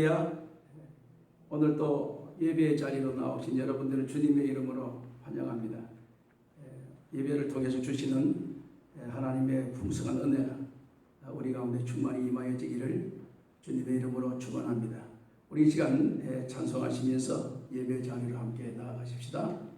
할렐루야. 오늘 또 예배의 자리로 나오신 여러분들을 주님의 이름으로 환영합니다. 예배를 통해서 주시는 하나님의 풍성한 은혜 우리 가운데 충만히 임하여지기를 주님의 이름으로 축원합니다. 우리 이 시간 찬송하시면서 예배 자리로 함께 나아가십시다.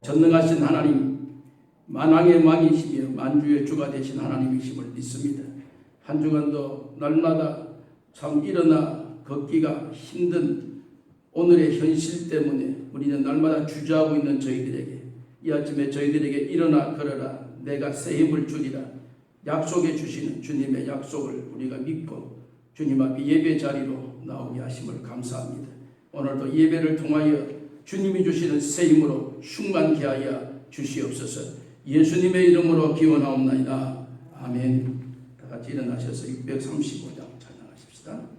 전능하신 하나님, 만왕의 왕이시며 만주의 주가 되신 하나님이심을 믿습니다. 한 주간도 날마다 참 일어나 걷기가 힘든 오늘의 현실 때문에 우리는 날마다 주저하고 있는 저희들에게 이 아침에 저희들에게 일어나 걸어라 내가 새 힘을 주리라 약속해 주시는 주님의 약속을 우리가 믿고 주님 앞에 예배 자리로 나오게 하심을 감사합니다. 오늘도 예배를 통하여 주님이 주시는 새 힘으로 충만케 하여 주시옵소서. 예수님의 이름으로 기원하옵나이다. 아멘. 다 같이 일어나셔서 635장 찬양하십시다.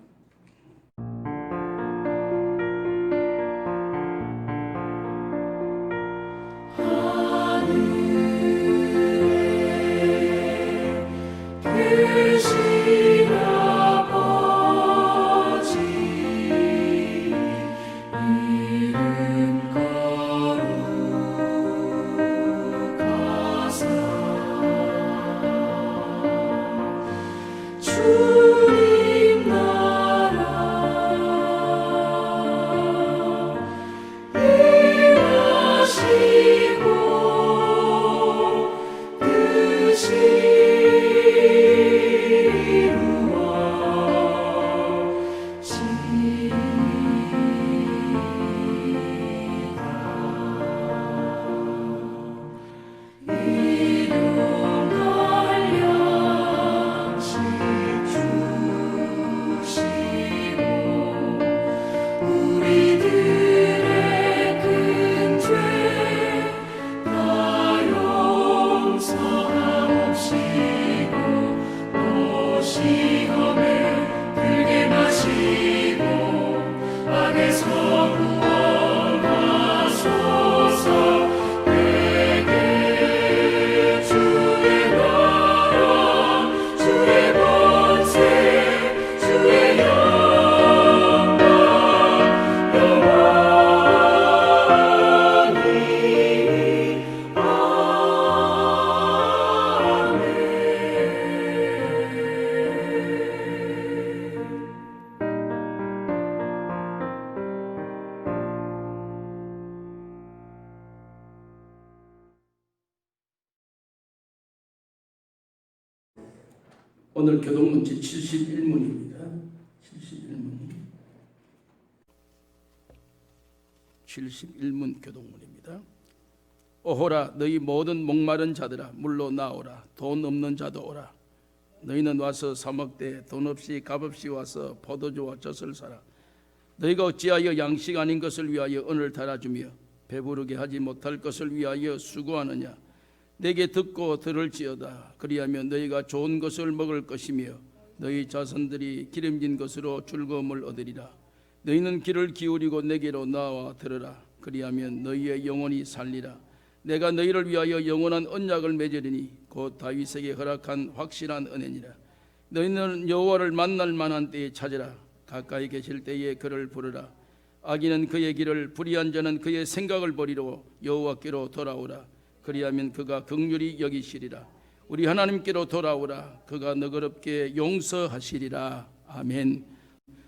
오늘 교동문제 71문입니다. 71문 교동문입니다. 오호라 너희 모든 목마른 자들아 물로 나오라. 돈 없는 자도 오라. 너희는 와서 사 먹되 돈 없이 값없이 와서 포도주와 젖을 사라. 너희가 어찌하여 양식 아닌 것을 위하여 은을 달아주며 배부르게 하지 못할 것을 위하여 수고하느냐. 내게 듣고 들을지어다. 그리하면 너희가 좋은 것을 먹을 것이며 너희 자손들이 기름진 것으로 즐거움을 얻으리라. 너희는 귀를 기울이고 내게로 나와 들으라. 그리하면 너희의 영혼이 살리라. 내가 너희를 위하여 영원한 언약을 맺으리니 곧 다윗에게 허락한 확실한 은혜니라. 너희는 여호와를 만날 만한 때에 찾으라. 가까이 계실 때에 그를 부르라. 악인은 그의 길을, 불의한 자는 그의 생각을 버리러 여호와께로 돌아오라. 그리하면 그가 긍휼히 여기시리라. 우리 하나님께로 돌아오라. 그가 너그럽게 용서하시리라. 아멘.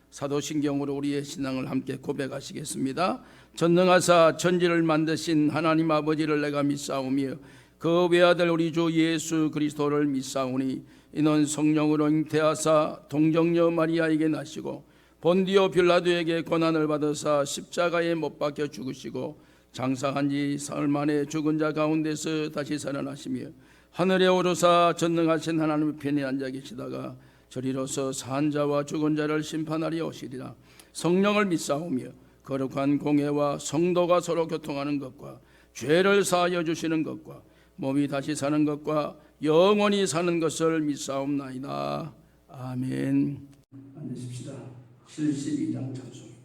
사도신경으로 우리의 신앙을 함께 고백하시겠습니다. 전능하사 천지를 만드신 하나님 아버지를 내가 믿사오며 그 외아들 우리 주 예수 그리스도를 믿사오니 이는 성령으로 잉태하사 동정녀 마리아에게 나시고 본디오 빌라도에게 고난을 받으사 십자가에 못 박혀 죽으시고 장사한 지 사흘 만에 죽은 자 가운데서 다시 살아나시며 하늘에 오르사 전능하신 하나님의 편에 앉아 계시다가 저리로서 산 자와 죽은 자를 심판하리 오시리라. 성령을 믿사오며 거룩한 공회와 성도가 서로 교통하는 것과 죄를 사하여 주시는 것과 몸이 다시 사는 것과 영원히 사는 것을 믿사옵나이다. 아멘. 앉으십시다. 72장 찬송입니다.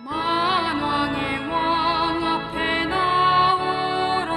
만왕의 왕 앞에 나오라.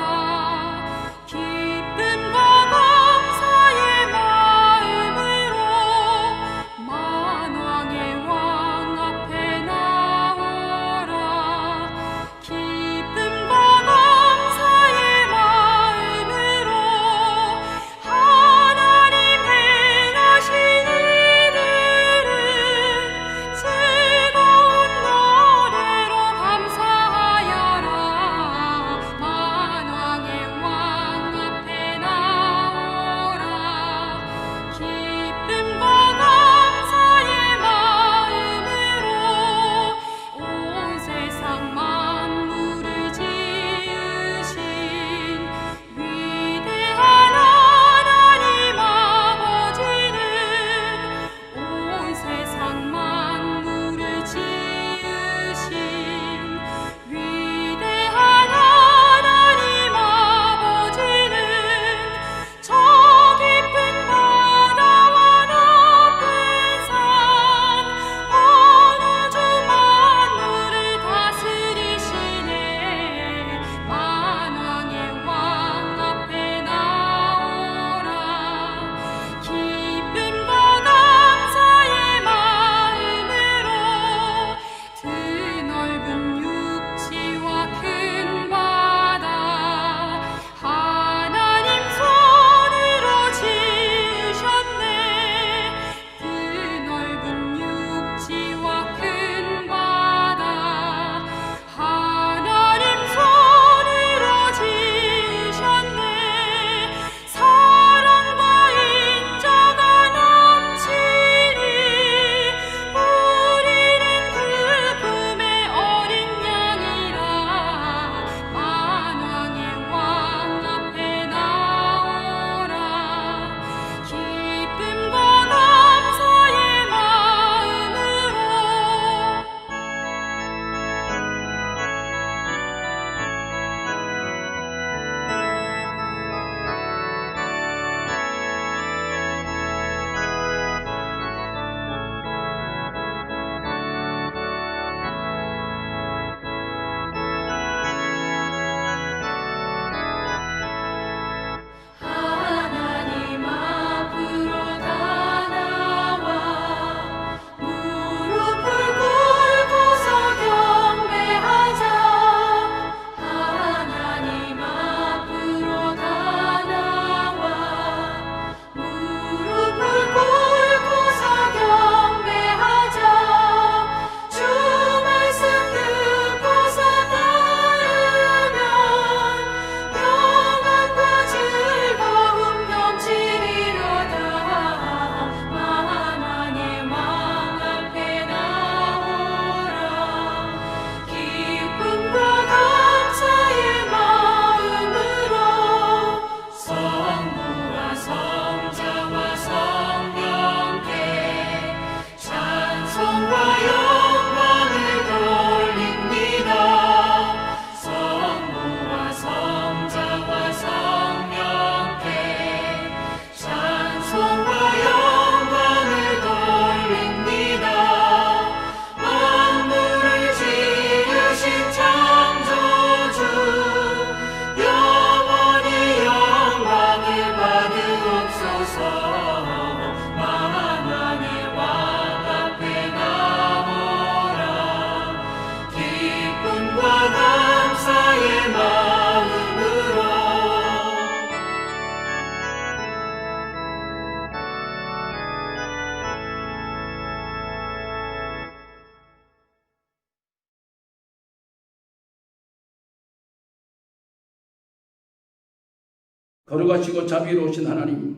거룩하시고 자비로우신 하나님,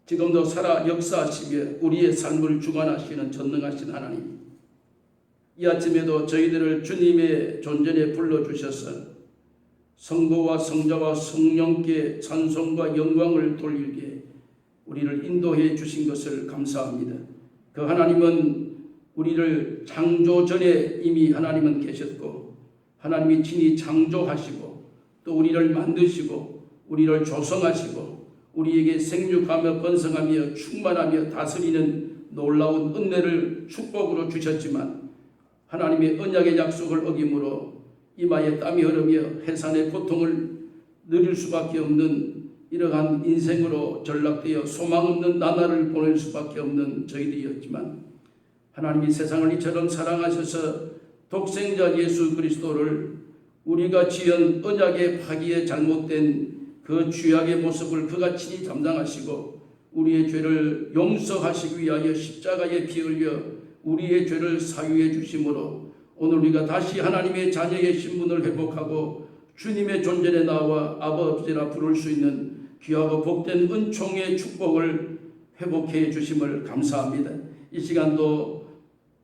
지금도 살아 역사하시며 우리의 삶을 주관하시는 전능하신 하나님, 이 아침에도 저희들을 주님의 존전에 불러주셔서 성부와 성자와 성령께 찬송과 영광을 돌리게 우리를 인도해 주신 것을 감사합니다. 그 하나님은 우리를 창조 전에 이미 하나님은 계셨고, 하나님이 친히 창조하시고 또 우리를 만드시고 우리를 조성하시고 우리에게 생육하며 번성하며 충만하며 다스리는 놀라운 은혜를 축복으로 주셨지만, 하나님의 언약의 약속을 어김으로 이마에 땀이 흐르며 해산의 고통을 누릴 수밖에 없는 이러한 인생으로 전락되어 소망 없는 나날을 보낼 수밖에 없는 저희들이었지만, 하나님이 세상을 이처럼 사랑하셔서 독생자 예수 그리스도를 우리가 지은 언약의 파기에 잘못된 그 죄악의 모습을 그가 친히 담당하시고 우리의 죄를 용서하시기 위하여 십자가에 피 흘려 우리의 죄를 사유해 주심으로 오늘 우리가 다시 하나님의 자녀의 신분을 회복하고 주님의 존전에 나와 아버지라 부를 수 있는 귀하고 복된 은총의 축복을 회복해 주심을 감사합니다. 이 시간도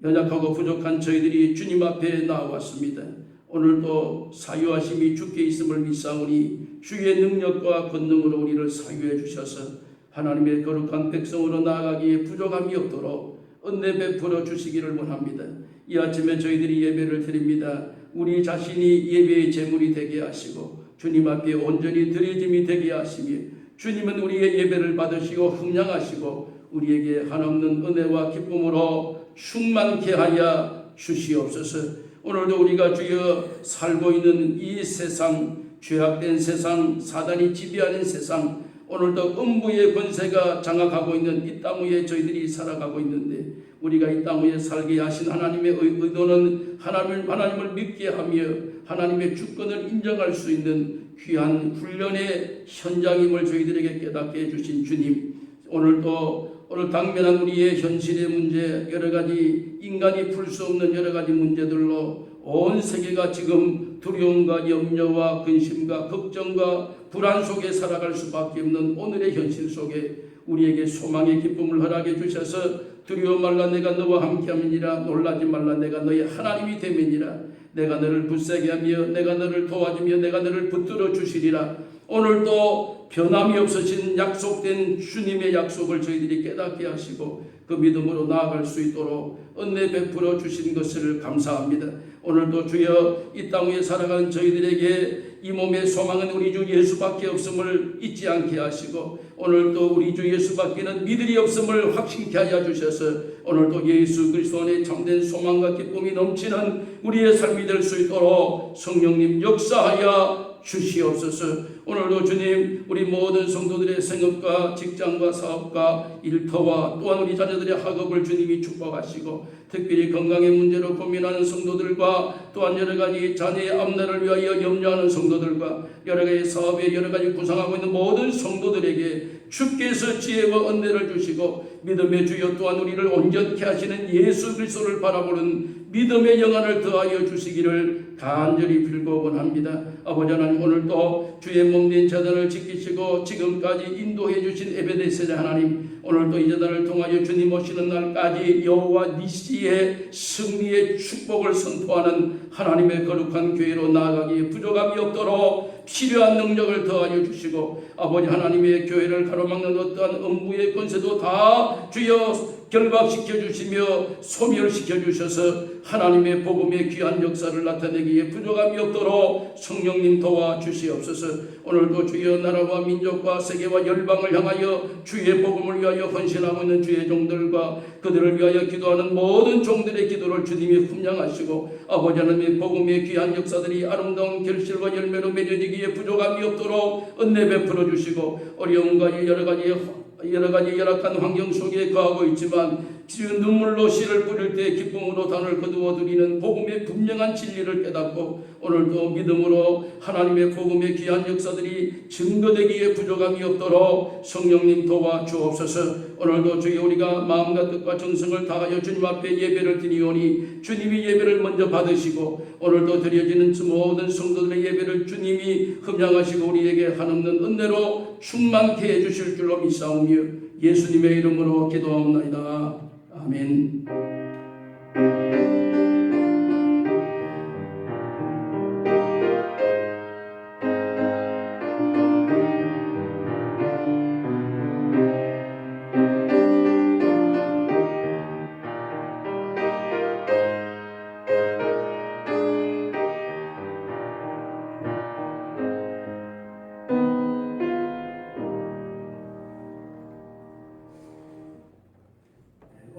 연약하고 부족한 저희들이 주님 앞에 나왔습니다. 오늘도 사유하심이 주께 있음을 믿사오니 주의 능력과 권능으로 우리를 사유해 주셔서 하나님의 거룩한 백성으로 나아가기에 부족함이 없도록 은혜 베풀어 주시기를 원합니다. 이 아침에 저희들이 예배를 드립니다. 우리 자신이 예배의 제물이 되게 하시고 주님 앞에 온전히 드려짐이 되게 하시며, 주님은 우리의 예배를 받으시고 흥량하시고 우리에게 한없는 은혜와 기쁨으로 충만케 하여 주시옵소서. 오늘도 우리가 주여 살고 있는 이 세상, 죄악된 세상, 사단이 지배하는 세상, 오늘도 음부의 권세가 장악하고 있는 이 땅 위에 저희들이 살아가고 있는데, 우리가 이 땅 위에 살게 하신 하나님의 의도는 하나님을 믿게 하며 하나님의 주권을 인정할 수 있는 귀한 훈련의 현장임을 저희들에게 깨닫게 해주신 주님, 오늘 당면한 우리의 현실의 문제, 여러 가지 인간이 풀 수 없는 여러 가지 문제들로 온 세계가 지금 두려움과 염려와 근심과 걱정과 불안 속에 살아갈 수밖에 없는 오늘의 현실 속에 우리에게 소망의 기쁨을 허락해 주셔서 두려워 말라 내가 너와 함께함이니라, 놀라지 말라 내가 너의 하나님이 됨이니라, 내가 너를 굳세게 하며 내가 너를 도와주며 내가 너를 붙들어 주시리라. 오늘도 변함이 없으신 약속된 주님의 약속을 저희들이 깨닫게 하시고 그 믿음으로 나아갈 수 있도록 은혜 베풀어 주신 것을 감사합니다. 오늘도 주여 이 땅 위에 살아가는 저희들에게 이 몸의 소망은 우리 주 예수밖에 없음을 잊지 않게 하시고, 오늘도 우리 주 예수밖에는 믿음이 없음을 확신케 하여 주셔서 오늘도 예수 그리스도 안에 참된 소망과 기쁨이 넘치는 우리의 삶이 될 수 있도록 성령님 역사하여 주시옵소서. 오늘도 주님 우리 모든 성도들의 생업과 직장과 사업과 일터와 또한 우리 자녀들의 학업을 주님이 축복하시고, 특별히 건강의 문제로 고민하는 성도들과 또한 여러 가지 자녀의 앞날을 위하여 염려하는 성도들과 여러 가지 사업에 여러 가지 구상하고 있는 모든 성도들에게 주께서 지혜와 은혜를 주시고 믿음의 주여 또한 우리를 온전케 하시는 예수 그리스도를 바라보는 믿음의 영안을 더하여 주시기를 간절히 빌고 원합니다. 아버지 하나님, 오늘도 주의 몸된 재단을 지키시고 지금까지 인도해 주신 에베네셀 하나님, 오늘도 이 재단을 통하여 주님 오시는 날까지 여호와 니시의 승리의 축복을 선포하는 하나님의 거룩한 교회로 나아가기에 부족함이 없도록 필요한 능력을 더하여 주시고, 아버지 하나님의 교회를 가로막는 어떠한 음부의 권세도 다 주여 결박시켜 주시며 소멸시켜 주셔서 하나님의 복음의 귀한 역사를 나타내기에 부족함이 없도록 성령님 도와 주시옵소서. 오늘도 주여 나라와 민족과 세계와 열방을 향하여 주의 복음을 위하여 헌신하고 있는 주의 종들과 그들을 위하여 기도하는 모든 종들의 기도를 주님이 훈련하시고, 아버지 하나님의 복음의 귀한 역사들이 아름다운 결실과 열매로 맺어지기에 부족함이 없도록 은혜 베풀어 주시고, 어려움과 여러 가지 열악한 환경 속에 거하고 있지만 눈물로 씨를 뿌릴 때 기쁨으로 단을 거두어 드리는 복음의 분명한 진리를 깨닫고 오늘도 믿음으로 하나님의 복음의 귀한 역사들이 증거되기에 부족함이 없도록 성령님 도와 주옵소서. 오늘도 주여 우리가 마음과 뜻과 정성을 다하여 주님 앞에 예배를 드리오니 주님이 예배를 먼저 받으시고 오늘도 드려지는 모든 성도들의 예배를 주님이 흠양하시고 우리에게 한없는 은혜로 충만케 해주실 줄로 믿사오며 예수님의 이름으로 기도하옵나이다. 아멘.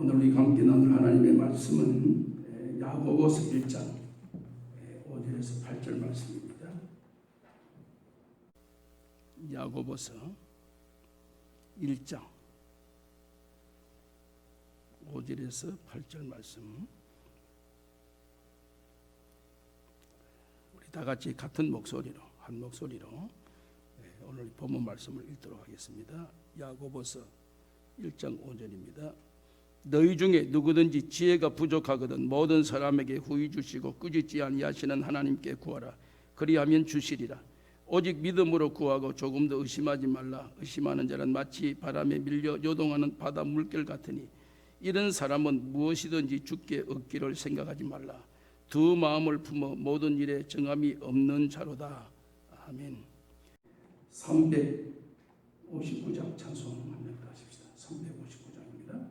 오늘 우리 함께 나눌 하나님의 말씀은 야고보서 1장 5절에서 8절 말씀입니다. 야고보서 1장 5절에서 8절 말씀, 우리 다 같이 같은 목소리로 한 목소리로 오늘 본문 말씀을 읽도록 하겠습니다. 야고보서 1장 5절입니다. 너희 중에 누구든지 지혜가 부족하거든 모든 사람에게 후히 주시고 꾸짖지 아니하시는 하나님께 구하라. 그리하면 주시리라. 오직 믿음으로 구하고 조금도 의심하지 말라. 의심하는 자는 마치 바람에 밀려 요동하는 바다 물결 같으니 이런 사람은 무엇이든지 주께 얻기를 생각하지 말라. 두 마음을 품어 모든 일에 정함이 없는 자로다. 아멘. 359장 찬송 한번 하십시다. 359장입니다.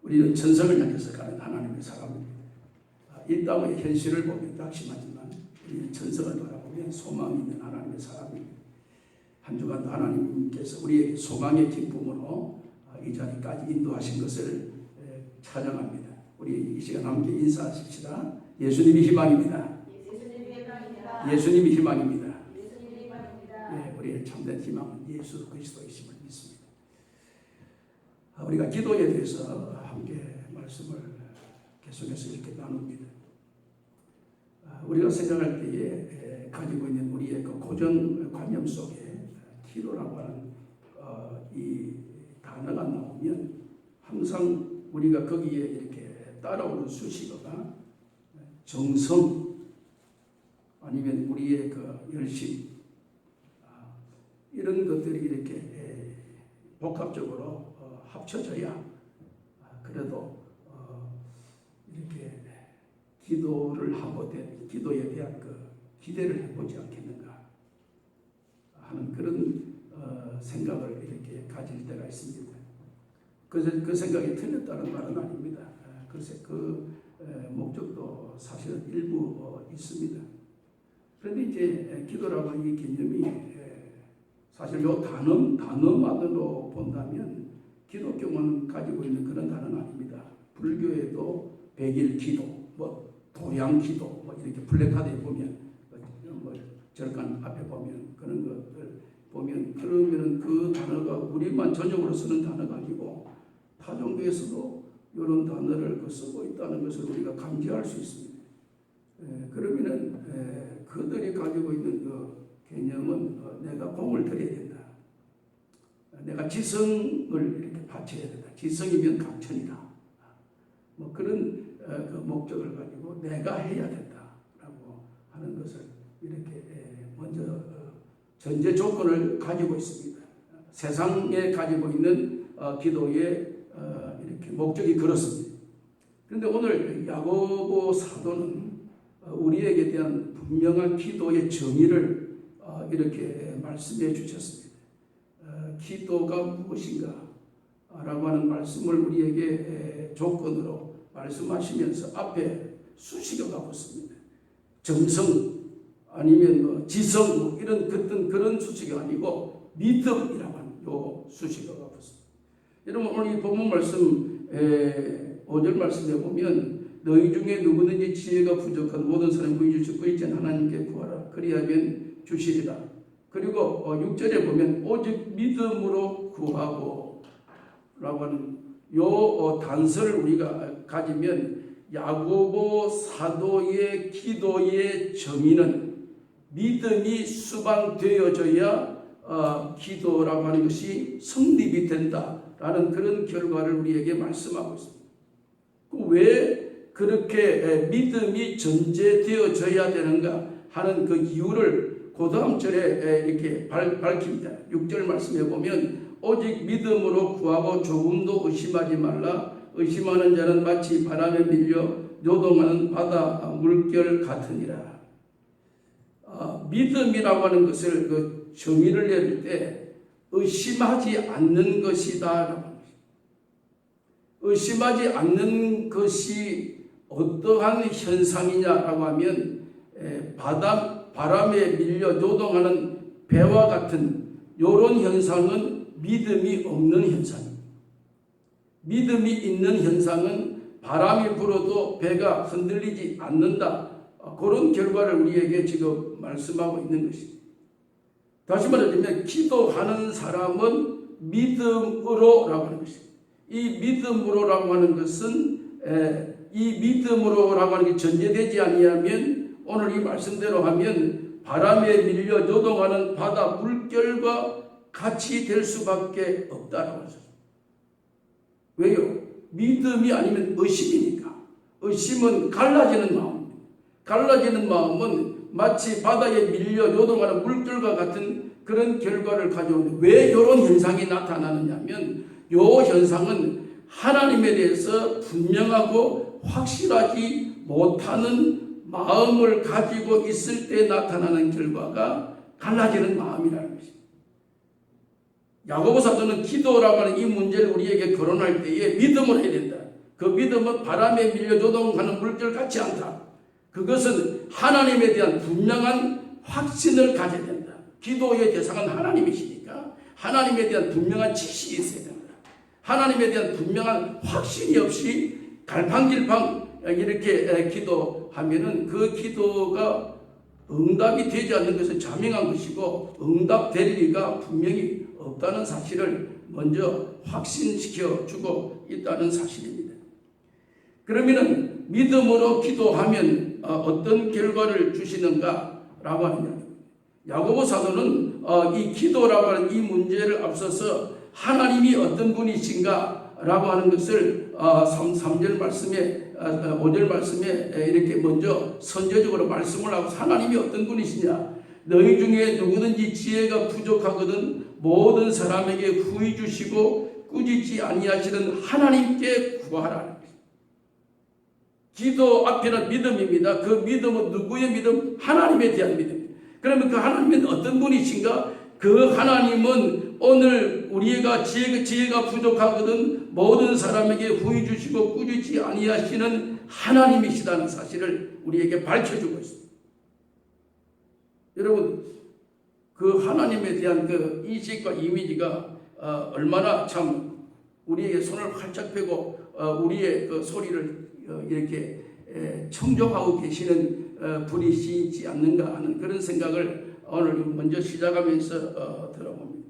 우리는 천성을 향해서 가는 하나님의 사람입니다. 이 땅의 현실을 보면 낙심하지만 우리는 천성을 바라보면 소망이 있는 하나님의 사람입니다. 한 주간도 하나님께서 우리에게 소망의 기쁨으로 이 자리까지 인도하신 것을 찬양합니다. 우리 이 시간 함께 인사하십시다. 예수님이 희망입니다. 예수님이 희망입니다. 네, 우리의 참된 희망은 예수 그리스도이심을 믿습니다. 우리가 기도에 대해서 함께 말씀을 계속해서 이렇게 나눕니다. 우리가 생각할 때에 가지고 있는 우리의 그 고정관념 속에 기도라고 하는 이 단어가 나오면 항상 우리가 거기에 이렇게 따라오는 수식어가 정성 아니면 우리의 그 열심 이런 것들이 이렇게 복합적으로 합쳐져야 그래도 이렇게 기도를 하고 기도에 대한 그 기대를 해보지 않겠는가 하는 그런 생각을 이렇게 가질 때가 있습니다. 그 생각이 틀렸다는 말은 아닙니다. 글쎄 그 목적도 사실은 일부 있습니다. 그런데 이제 기도라고 하는 이 개념이 사실 요 단어만으로 본다면 기독교만 가지고 있는 그런 단어는 아닙니다. 불교에도 백일 기도, 뭐 도양 기도, 뭐 이렇게 플래카드에 보면 뭐 절간 앞에 보면 그런 것들 보면 그러면은 그 단어가 우리만 전용으로 쓰는 단어가 아니고 타종교에서도 이런 단어를 쓰고 있다는 것을 우리가 감지할 수 있습니다. 그러면은 그들이 가지고 있는 그 개념은 내가 공을 들여야 된다. 내가 지성을 이렇게 바쳐야 된다. 지성이면 강천이다. 뭐 그런 그 목적을 가지고 내가 해야 된다라고 하는 것을 이렇게 먼저 전제 조건을 가지고 있습니다. 세상에 가지고 있는 기도의 이렇게 목적이 그렇습니다. 그런데 오늘 야고보 사도는 우리에게 대한 분명한 기도의 정의를 이렇게 말씀해 주셨습니다. 기도가 무엇인가 라고 하는 말씀을 우리에게 조건으로 말씀하시면서 앞에 수식어가 붙습니다. 정성 아니면 뭐 지성 뭐 이런 그런 수식어가 아니고 믿음이라고 하는 요 수식어가 붙습니다. 여러분 오늘 이 본문 말씀 5절 말씀에 보면 너희 중에 누구든지 지혜가 부족한 모든 사람 구해 주시고 의지한 하나님께 구하라 그리하면 주시리라. 그리고 6절에 보면 오직 믿음으로 구하고 라고 하는 요 단서를 우리가 가지면 야고보 사도의 기도의 정의는 믿음이 수반되어져야 기도라고 하는 것이 성립이 된다라는 그런 결과를 우리에게 말씀하고 있습니다. 왜 그렇게 믿음이 전제되어져야 되는가 하는 그 이유를 그 다음 절에 이렇게 밝힙니다. 6절 말씀에 보면 오직 믿음으로 구하고 조금도 의심하지 말라. 의심하는 자는 마치 바람에 밀려 요동하는 바다 물결 같으니라. 믿음이라고 하는 것을 그 정의를 내릴 때 의심하지 않는 것이다. 의심하지 않는 것이 어떠한 현상이냐라고 하면 바람에 밀려 요동하는 배와 같은 이런 현상은 믿음이 없는 현상입니다. 믿음이 있는 현상은 바람이 불어도 배가 흔들리지 않는다. 그런 결과를 우리에게 지금 말씀하고 있는 것입니다. 다시 말하자면 기도하는 사람은 믿음으로라고 하는 것입니다. 이 믿음으로라고 하는 것은 이 믿음으로라고 하는 게 전제되지 아니하면 오늘 이 말씀대로 하면 바람에 밀려 요동하는 바다 물결과 같이 될 수밖에 없다라고 하죠. 왜요? 믿음이 아니면 의심이니까. 의심은 갈라지는 마음입니다. 갈라지는 마음은 마치 바다에 밀려 요동하는 물결과 같은 그런 결과를 가져오는데 왜 이런 현상이 나타나느냐면 이 현상은 하나님에 대해서 분명하고 확실하지 못하는 마음을 가지고 있을 때 나타나는 결과가 갈라지는 마음이라는 것입니다. 야고보 사도는 기도라고 하는 이 문제를 우리에게 거론할 때에 믿음을 해야 된다. 그 믿음은 바람에 밀려 요동하는 물결 같지 않다. 그것은 하나님에 대한 분명한 확신을 가져야 된다. 기도의 대상은 하나님이시니까 하나님에 대한 분명한 지식이 있어야 된다. 하나님에 대한 분명한 확신이 없이 갈팡질팡 이렇게 기도하면은 그 기도가 응답이 되지 않는 것은 자명한 것이고 응답될 리가 분명히 없다는 사실을 먼저 확신시켜 주고 있다는 사실입니다. 그러면은 믿음으로 기도하면 어떤 결과를 주시는가라고 하느냐. 야고보 사도는 이 기도라고 하는 이 문제를 앞서서 하나님이 어떤 분이신가라고 하는 것을 3절 말씀에 5절 말씀에 이렇게 먼저 선제적으로 말씀을 하고 하나님이 어떤 분이시냐. 너희 중에 누구든지 지혜가 부족하거든 모든 사람에게 후히 주시고 꾸짖지 아니하시는 하나님께 구하라. 기도 앞에는 믿음입니다. 그 믿음은 누구의 믿음? 하나님에 대한 믿음. 그러면 그 하나님은 어떤 분이신가? 그 하나님은 오늘 우리가 지혜가 부족하거든 모든 사람에게 후히 주시고 꾸짖지 아니하시는 하나님이시다는 사실을 우리에게 밝혀주고 있습니다. 여러분, 그 하나님에 대한 그 인식과 이미지가 얼마나 참 우리에게 손을 활짝 펴고 우리의 그 소리를 이렇게 청종하고 계시는 분이시지 않는가 하는 그런 생각을 오늘 먼저 시작하면서 들어봅니다.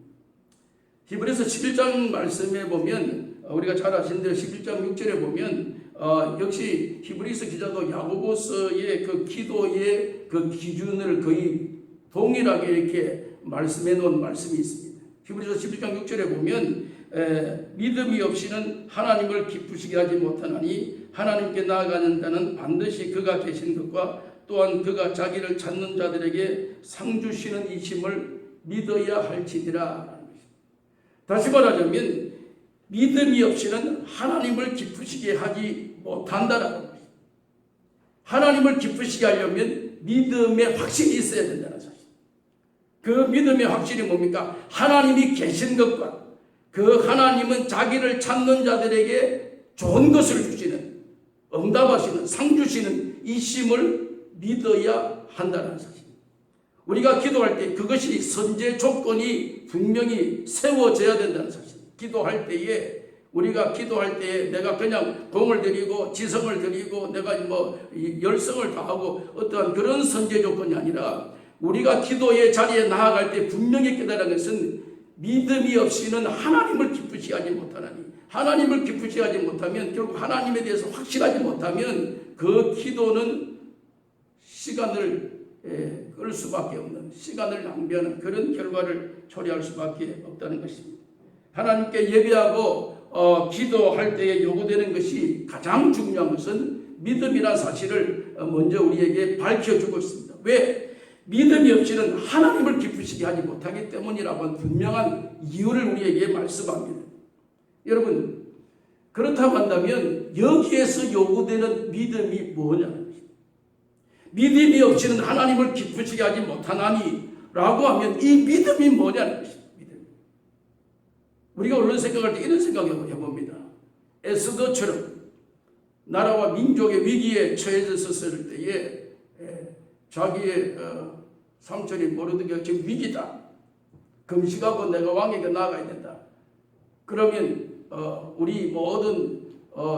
히브리서 11장 말씀에 보면 우리가 잘 아시는 대로 11장 6절에 보면 역시 히브리서 기자도 야고보서의 그 기도의 그 기준을 거의 동일하게 이렇게 말씀해 놓은 말씀이 있습니다. 히브리서 11장 6절에 보면 믿음이 없이는 하나님을 기쁘시게 하지 못하나니 하나님께 나아가는 자는 반드시 그가 계신 것과 또한 그가 자기를 찾는 자들에게 상 주시는 이심을 믿어야 할지니라. 다시 말하자면 믿음이 없이는 하나님을 기쁘시게 하지 못한다라는 것입니다. 하나님을 기쁘시게 하려면 믿음의 확신이 있어야 된다는 사실. 그 믿음의 확신이 뭡니까? 하나님이 계신 것과 그 하나님은 자기를 찾는 자들에게 좋은 것을 주시는, 응답하시는, 상 주시는 이심을 믿어야 한다는 사실. 우리가 기도할 때 그것이 선제 조건이 분명히 세워져야 된다는 사실. 기도할 때에 우리가 기도할 때에 내가 그냥 공을 들이고 지성을 들이고 내가 열성을 다하고 어떠한 그런 선제 조건이 아니라 우리가 기도의 자리에 나아갈 때 분명히 깨달은 것은 믿음이 없이는 하나님을 기쁘시게 하지 못하나니 하나님을 기쁘시게 하지 못하면 결국 하나님에 대해서 확신하지 못하면 그 기도는 시간을 끌 수밖에 없는, 시간을 낭비하는 그런 결과를 초래할 수밖에 없다는 것입니다. 하나님께 예배하고 기도할 때에 요구되는 것이 가장 중요한 것은 믿음이라는 사실을 먼저 우리에게 밝혀주고 있습니다. 왜? 믿음이 없이는 하나님을 기쁘시게 하지 못하기 때문이라고 하는 분명한 이유를 우리에게 말씀합니다. 여러분, 그렇다고 한다면 여기에서 요구되는 믿음이 뭐냐는 것입니다. 믿음이 없이는 하나님을 기쁘시게 하지 못하나니 라고 하면 이 믿음이 뭐냐는 것입니다. 우리가 얼른 생각할 때 이런 생각을 해봅니다. 에스더처럼 나라와 민족의 위기에 처해졌을 때에 자기의 삼촌이 모르드게가 지금 위기다. 금식하고 내가 왕에게 나아가야 된다. 그러면 우리 모든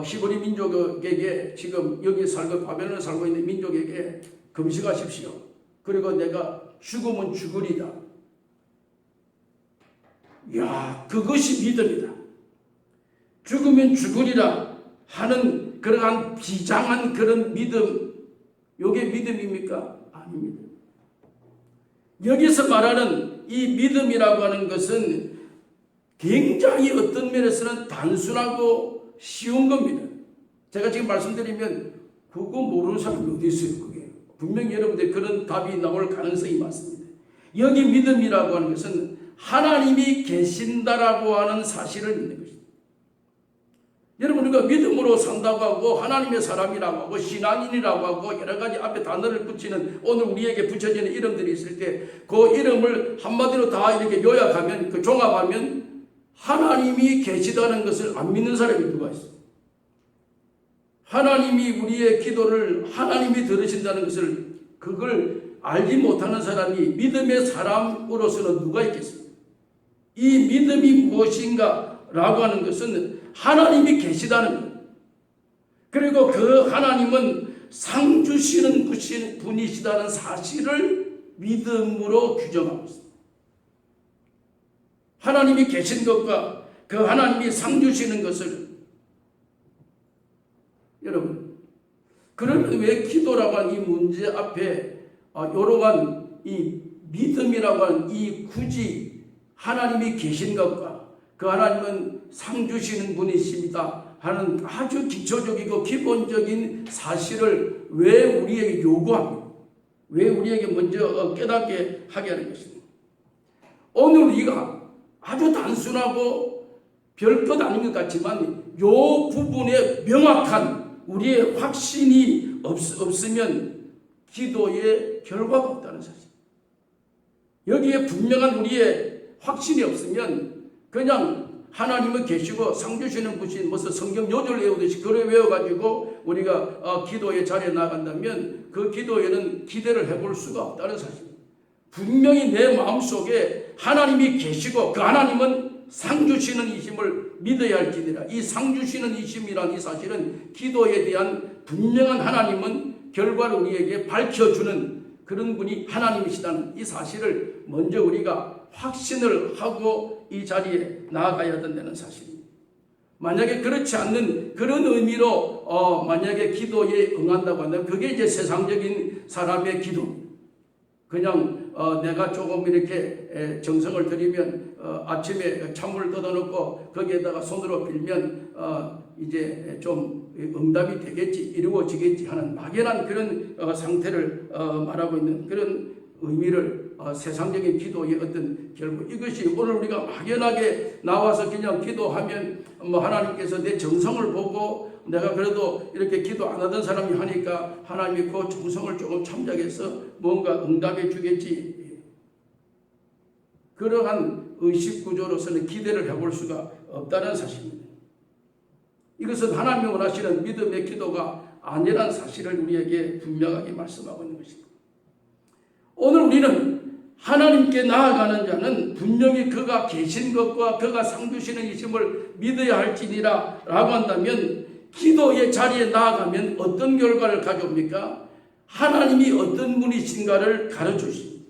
히브리 민족에게 지금 여기 살고 바벨론에 살고 있는 민족에게 금식하십시오. 그리고 내가 죽으면 죽으리다. 야, 그것이 믿음이다. 죽으면 죽으리라 하는 그러한 비장한 그런 믿음, 이게 믿음입니까? 아닙니다. 여기서 말하는 이 믿음이라고 하는 것은 굉장히 어떤 면에서는 단순하고 쉬운 겁니다. 제가 지금 말씀드리면 그거 모르는 사람이 어디 있어요? 그게 분명히 여러분들 그런 답이 나올 가능성이 많습니다. 여기 믿음이라고 하는 것은 하나님이 계신다라고 하는 사실을 믿는 것입니다. 여러분, 우리가 믿음으로 산다고 하고 하나님의 사람이라고 하고 신앙인이라고 하고 여러 가지 앞에 단어를 붙이는 오늘 우리에게 붙여지는 이름들이 있을 때 그 이름을 한마디로 다 이렇게 요약하면 그 종합하면 하나님이 계시다는 것을 안 믿는 사람이 누가 있어요? 하나님이 우리의 기도를 하나님이 들으신다는 것을 그걸 알지 못하는 사람이 믿음의 사람으로서는 누가 있겠습니까? 이 믿음이 무엇인가 라고 하는 것은 하나님이 계시다는 것. 그리고 그 하나님은 상 주시는 분이시다는 사실을 믿음으로 규정하고 있습니다. 하나님이 계신 것과 그 하나님이 상 주시는 것을, 여러분, 그러면 왜 기도라고 하는 이 문제 앞에 요러한 이 믿음이라고 하는 이 굳이 하나님이 계신 것과 그 하나님은 상 주시는 분이십니다 하는 아주 기초적이고 기본적인 사실을 왜 우리에게 요구합니까? 왜 우리에게 먼저 깨닫게 하게 하는 것입니다. 오늘 우리가 아주 단순하고 별것 아닌 것 같지만 요 부분에 명확한 우리의 확신이 없으면 기도에 결과가 없다는 사실. 여기에 분명한 우리의 확신이 없으면 그냥 하나님은 계시고 상 주시는 분이 무슨 성경 요절 외우듯이 그래 외워가지고 우리가 기도의 자리에 나간다면 그 기도에는 기대를 해볼 수가 없다는 사실. 분명히 내 마음속에 하나님이 계시고 그 하나님은 상 주시는 이심을 믿어야 할지니라. 이 상 주시는 이심이란 이 사실은 기도에 대한 분명한 하나님은 결과를 우리에게 밝혀주는 그런 분이 하나님이시다는 이 사실을 먼저 우리가 확신을 하고 이 자리에 나아가야 된다는 사실입니다. 만약에 그렇지 않는 그런 의미로 만약에 기도에 응한다고 한다면 그게 이제 세상적인 사람의 기도. 그냥 내가 조금 이렇게 정성을 들이면 아침에 찬물을 뜯어놓고 거기에다가 손으로 빌면 이제 좀 응답이 되겠지, 이루어지겠지 하는 막연한 그런 상태를 말하고 있는 그런 의미를 세상적인 기도의 어떤 결국 이것이 오늘 우리가 막연하게 나와서 그냥 기도하면 하나님께서 내 정성을 보고 내가 그래도 이렇게 기도 안 하던 사람이 하니까 하나님이 그 정성을 조금 참작해서 뭔가 응답해 주겠지. 그러한 의식 구조로서는 기대를 해볼 수가 없다는 사실입니다. 이것은 하나님이 원하시는 믿음의 기도가 아니라는 사실을 우리에게 분명하게 말씀하고 있는 것입니다. 오늘 우리는 하나님께 나아가는 자는 분명히 그가 계신 것과 그가 상 주시는 이심을 믿어야 할지니라 라고 한다면 기도의 자리에 나아가면 어떤 결과를 가져옵니까? 하나님이 어떤 분이신가를 가르쳐주십니다.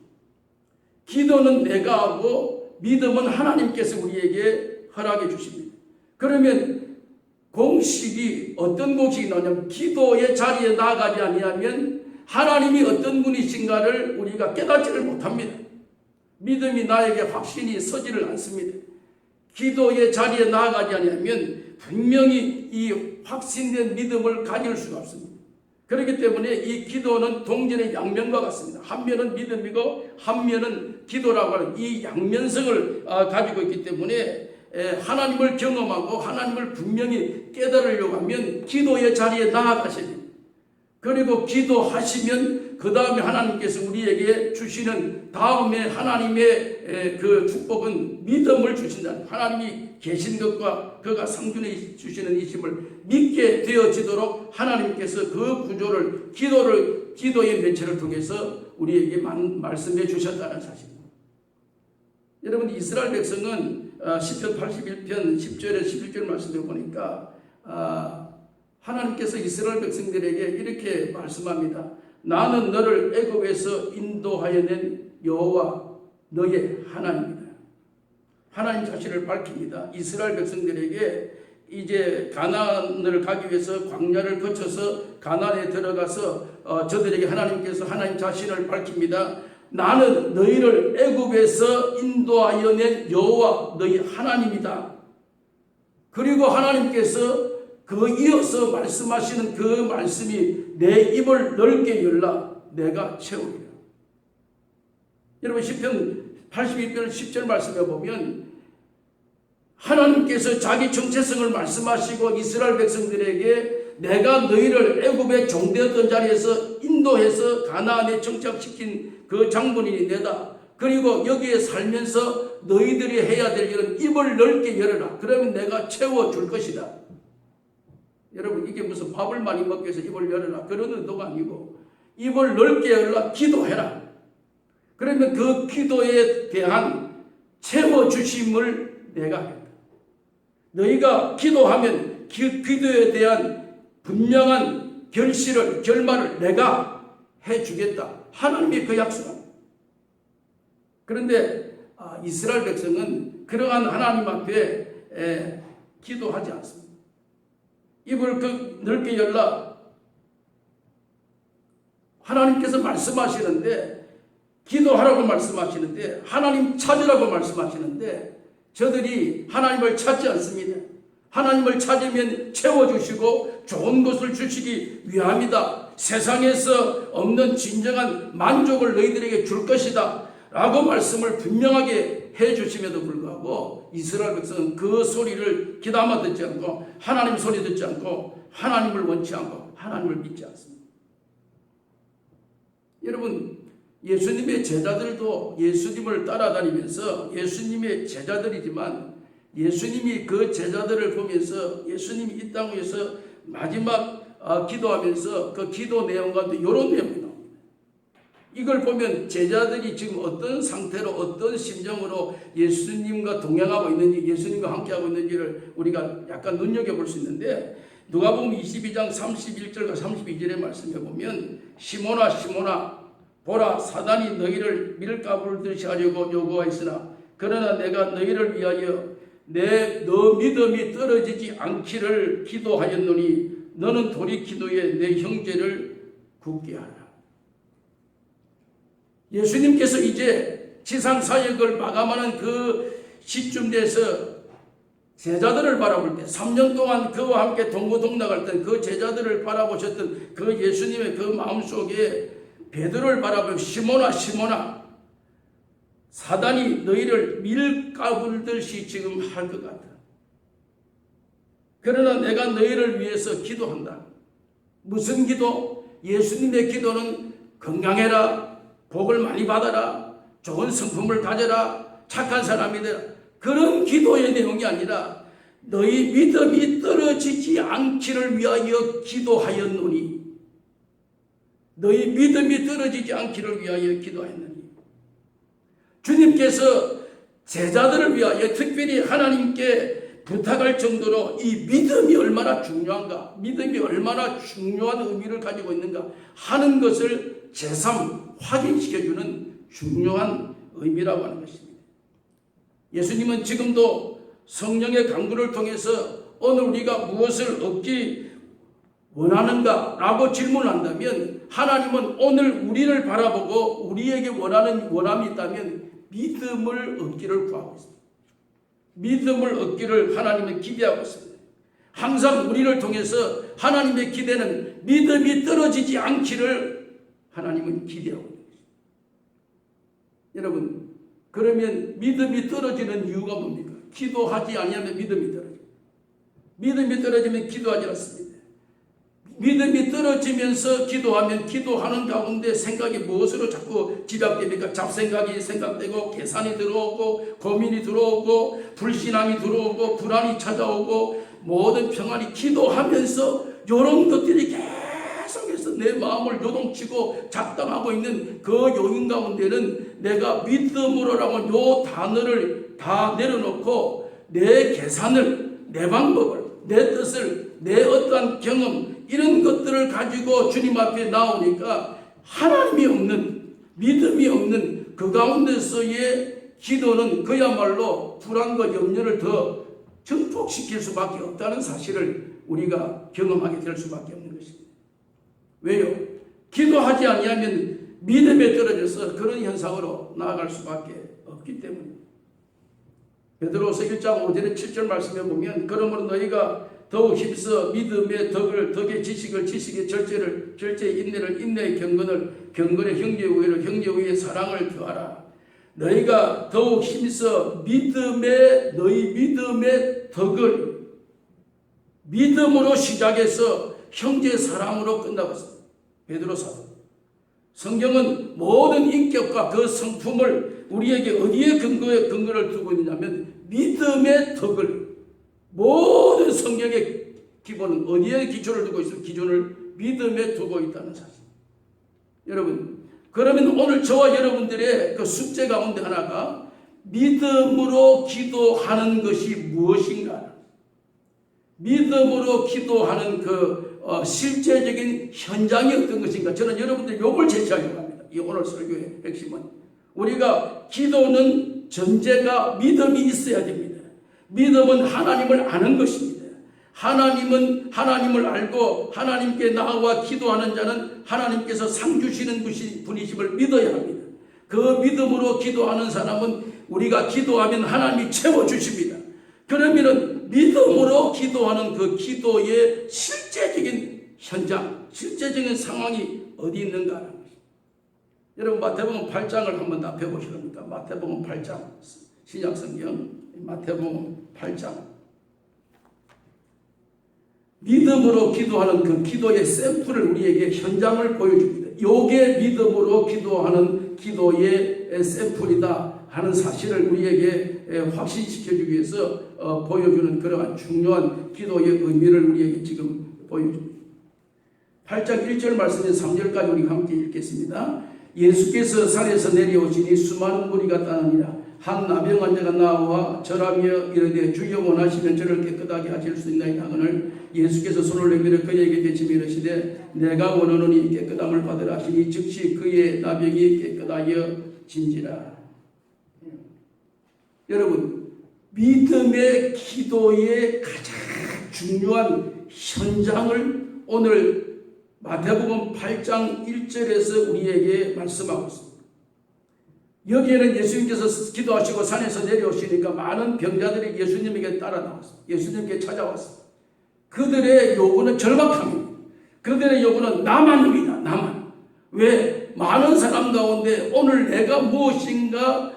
기도는 내가 하고 믿음은 하나님께서 우리에게 허락해 주십니다. 그러면 공식이 어떤 공식이 나오냐면 기도의 자리에 나아가지 아니하면 하나님이 어떤 분이신가를 우리가 깨닫지를 못합니다. 믿음이 나에게 확신이 서지를 않습니다. 기도의 자리에 나아가지 아니하면 분명히 이 확신된 믿음을 가질 수가 없습니다. 그렇기 때문에 이 기도는 동전의 양면과 같습니다. 한 면은 믿음이고 한 면은 기도라고 하는 이 양면성을 가지고 있기 때문에 하나님을 경험하고 하나님을 분명히 깨달으려고 하면 기도의 자리에 나아가셔야 됩니다. 그리고 기도하시면 그 다음에 하나님께서 우리에게 주시는 다음에 하나님의 그 축복은 믿음을 주신다. 하나님이 계신 것과 그가 상준해 주시는 이심을 믿게 되어지도록 하나님께서 그 구조를 기도의 매체를 통해서 우리에게 말씀해 주셨다는 사실입니다. 여러분, 이스라엘 백성은 시편 81편 10절에 11절 말씀을 보니까 하나님께서 이스라엘 백성들에게 이렇게 말씀합니다. 나는 너를 애굽에서 인도하여 낸 여호와 너의 하나님이다. 하나님 자신을 밝힙니다. 이스라엘 백성들에게 이제 가나안을 가기 위해서 광야를 거쳐서 가나안에 들어가서 저들에게 하나님께서 하나님 자신을 밝힙니다. 나는 너희를 애굽에서 인도하여 낸 여호와 너희 하나님이다. 그리고 하나님께서 그 이어서 말씀하시는 그 말씀이 내 입을 넓게 열라 내가 채우리라. 여러분, 시편 81편 10절 말씀에 보면 하나님께서 자기 정체성을 말씀하시고 이스라엘 백성들에게 내가 너희를 애굽의 종되었던 자리에서 인도해서 가나안에 정착시킨 그 장본인이 내다. 그리고 여기에 살면서 너희들이 해야 될 일은 입을 넓게 열어라. 그러면 내가 채워줄 것이다. 여러분, 이게 무슨 밥을 많이 먹기 위해서 입을 열어라 그런 의도가 아니고 입을 넓게 열라, 기도해라. 그러면 그 기도에 대한 채워주심을 내가 하겠다. 너희가 기도하면 기도에 대한 분명한 결말을 내가 해주겠다. 하나님의 그 약속입니다. 그런데 이스라엘 백성은 그러한 하나님 앞에 기도하지 않습니다. 입을 넓게 열라 하나님께서 말씀하시는데, 기도하라고 말씀하시는데, 하나님 찾으라고 말씀하시는데 저들이 하나님을 찾지 않습니다. 하나님을 찾으면 채워주시고 좋은 것을 주시기 위함이다. 세상에서 없는 진정한 만족을 너희들에게 줄 것이다 라고 말씀을 분명하게 해주심에도 불구하고 이스라엘 백성은 그 소리를 귀담아 듣지 않고, 하나님 소리 듣지 않고, 하나님을 원치 않고 하나님을 믿지 않습니다. 여러분, 예수님의 제자들도 예수님을 따라다니면서 예수님의 제자들이지만 예수님이 그 제자들을 보면서 예수님이 이 땅에서 마지막 기도하면서 그 기도 내용과 이런 내용이 나옵니다. 이걸 보면 제자들이 지금 어떤 상태로 어떤 심정으로 예수님과 동행하고 있는지, 예수님과 함께하고 있는지를 우리가 약간 눈여겨볼 수 있는데, 누가복음 22장 31절과 32절의 말씀에 보면 시몬아 시몬아 보라 사단이 너희를 밀가부르듯이 하려고 요구하였으나 그러나 내가 너희를 위하여 너 믿음이 떨어지지 않기를 기도하였노니 너는 돌이키도에 내 형제를 굳게 하라. 예수님께서 이제 지상 사역을 마감하는 그 시점 돼서 제자들을 바라볼 때, 3년 동안 그와 함께 동고동락할 때 그 제자들을 바라보셨던 그 예수님의 그 마음속에 베드로를 바라보고 시몬아 시몬아 사단이 너희를 밀가부르듯이 지금 할 것 같다. 그러나 내가 너희를 위해서 기도한다. 무슨 기도? 예수님의 기도는 건강해라, 복을 많이 받아라, 좋은 성품을 가져라, 착한 사람이 되라, 그런 기도의 내용이 아니라 너희 믿음이 떨어지지 않기를 위하여 기도하였노니, 너희 믿음이 떨어지지 않기를 위하여 기도하였노니. 주님께서 제자들을 위하여 특별히 하나님께 부탁할 정도로 이 믿음이 얼마나 중요한가, 믿음이 얼마나 중요한 의미를 가지고 있는가 하는 것을 제3 확인시켜주는 중요한 의미라고 하는 것입니다. 예수님은 지금도 성령의 강구를 통해서 오늘 우리가 무엇을 얻기 원하는가 라고 질문한다면, 하나님은 오늘 우리를 바라보고 우리에게 원하는 원함이 있다면 믿음을 얻기를 구하고 있습니다. 믿음을 얻기를 하나님은 기대하고 있습니다. 항상 우리를 통해서 하나님의 기대는 믿음이 떨어지지 않기를 하나님은 기대하고 있습니다. 여러분, 그러면 믿음이 떨어지는 이유가 뭡니까? 기도하지 아니하면 믿음이 떨어집니다. 믿음이 떨어지면 기도하지 않습니다. 믿음이 떨어지면서 기도하면 기도하는 가운데 생각이 무엇으로 자꾸 지각됩니까? 잡생각이 생각되고, 계산이 들어오고, 고민이 들어오고, 불신앙이 들어오고, 불안이 찾아오고, 모든 평안이 기도하면서 이런 것들이 계속해서 내 마음을 요동치고 작당하고 있는 그 요인 가운데는 내가 믿음으로라고 요 단어를 다 내려놓고 내 계산을, 내 방법을, 내 뜻을, 내 어떠한 경험, 이런 것들을 가지고 주님 앞에 나오니까 하나님이 없는, 믿음이 없는 그 가운데서의 기도는 그야말로 불안과 염려를 더 증폭시킬 수밖에 없다는 사실을 우리가 경험하게 될 수밖에 없는 것입니다. 왜요? 기도하지 아니하면 믿음에 떨어져서 그런 현상으로 나아갈 수밖에 없기 때문입니다. 베드로서 1장 5절에 7절 말씀에 보면 그러므로 너희가 더욱 힘써 믿음의 덕의 지식을, 지식의 절제의 인내를, 인내의 경건의 형제의 우애를, 형제의 우애의 사랑을 더하라. 너희가 더욱 힘써 너희 믿음의 덕을 믿음으로 시작해서 형제의 사랑으로 끝나고 있습니다. 베드로 사도. 성경은 모든 인격과 그 성품을 우리에게 어디에 근거를 두고 있느냐면 믿음의 덕을, 모든 성경의 기본은 어디에 기초를 두고 있으면 기준을 믿음에 두고 있다는 사실. 여러분, 그러면 오늘 저와 여러분들의 그 숙제 가운데 하나가 믿음으로 기도하는 것이 무엇인가? 믿음으로 기도하는 그 실제적인 현장이 어떤 것인가? 저는 여러분들 요걸 제시하려고 합니다. 이 오늘 설교의 핵심은 우리가 기도는 전제가 믿음이 있어야 됩니다. 믿음은 하나님을 아는 것입니다. 하나님은 하나님을 알고 하나님께 나아와 기도하는 자는 하나님께서 상 주시는 분이심을 믿어야 합니다. 그 믿음으로 기도하는 사람은 우리가 기도하면 하나님이 채워주십니다. 그러면은 믿음으로 기도하는 그 기도의 실제적인 현장, 실제적인 상황이 어디 있는가 하는 것입니다. 여러분 마태복음 8장을 한번 다 펴보시렵니까? 마태복음 8장 신약성경 마태복음 8장 믿음으로 기도하는 그 기도의 샘플을 우리에게 현장을 보여줍니다. 요게 믿음으로 기도하는 기도의 샘플이다 하는 사실을 우리에게 확신시켜주기 위해서 보여주는 그러한 중요한 기도의 의미를 우리에게 지금 보여줍니다. 8장 1절 말씀에 3절까지 우리 함께 읽겠습니다. 예수께서 산에서 내려오시니 수많은 무리가 따르니라. 한 나병 환자가 나와 절하며 이르되 주여 원하시면 저를 깨끗하게 하실 수 있나이다 하거늘 예수께서 손을 내밀어 그에게 대치며 이르시되 내가 원하노니 깨끗함을 받으라 하시니 즉시 그의 나병이 깨끗하여 진지라. 여러분 믿음의 기도의 가장 중요한 현장을 오늘 마태복음 8장 1절에서 우리에게 말씀하고 있습니다. 여기에는 예수님께서 기도하시고 산에서 내려오시니까 많은 병자들이 예수님에게 따라 나왔습니다. 예수님께 찾아왔습니다. 그들의 요구는 절박함입니다. 그들의 요구는 나만입니다. 나만. 왜? 많은 사람 가운데 오늘 내가 무엇인가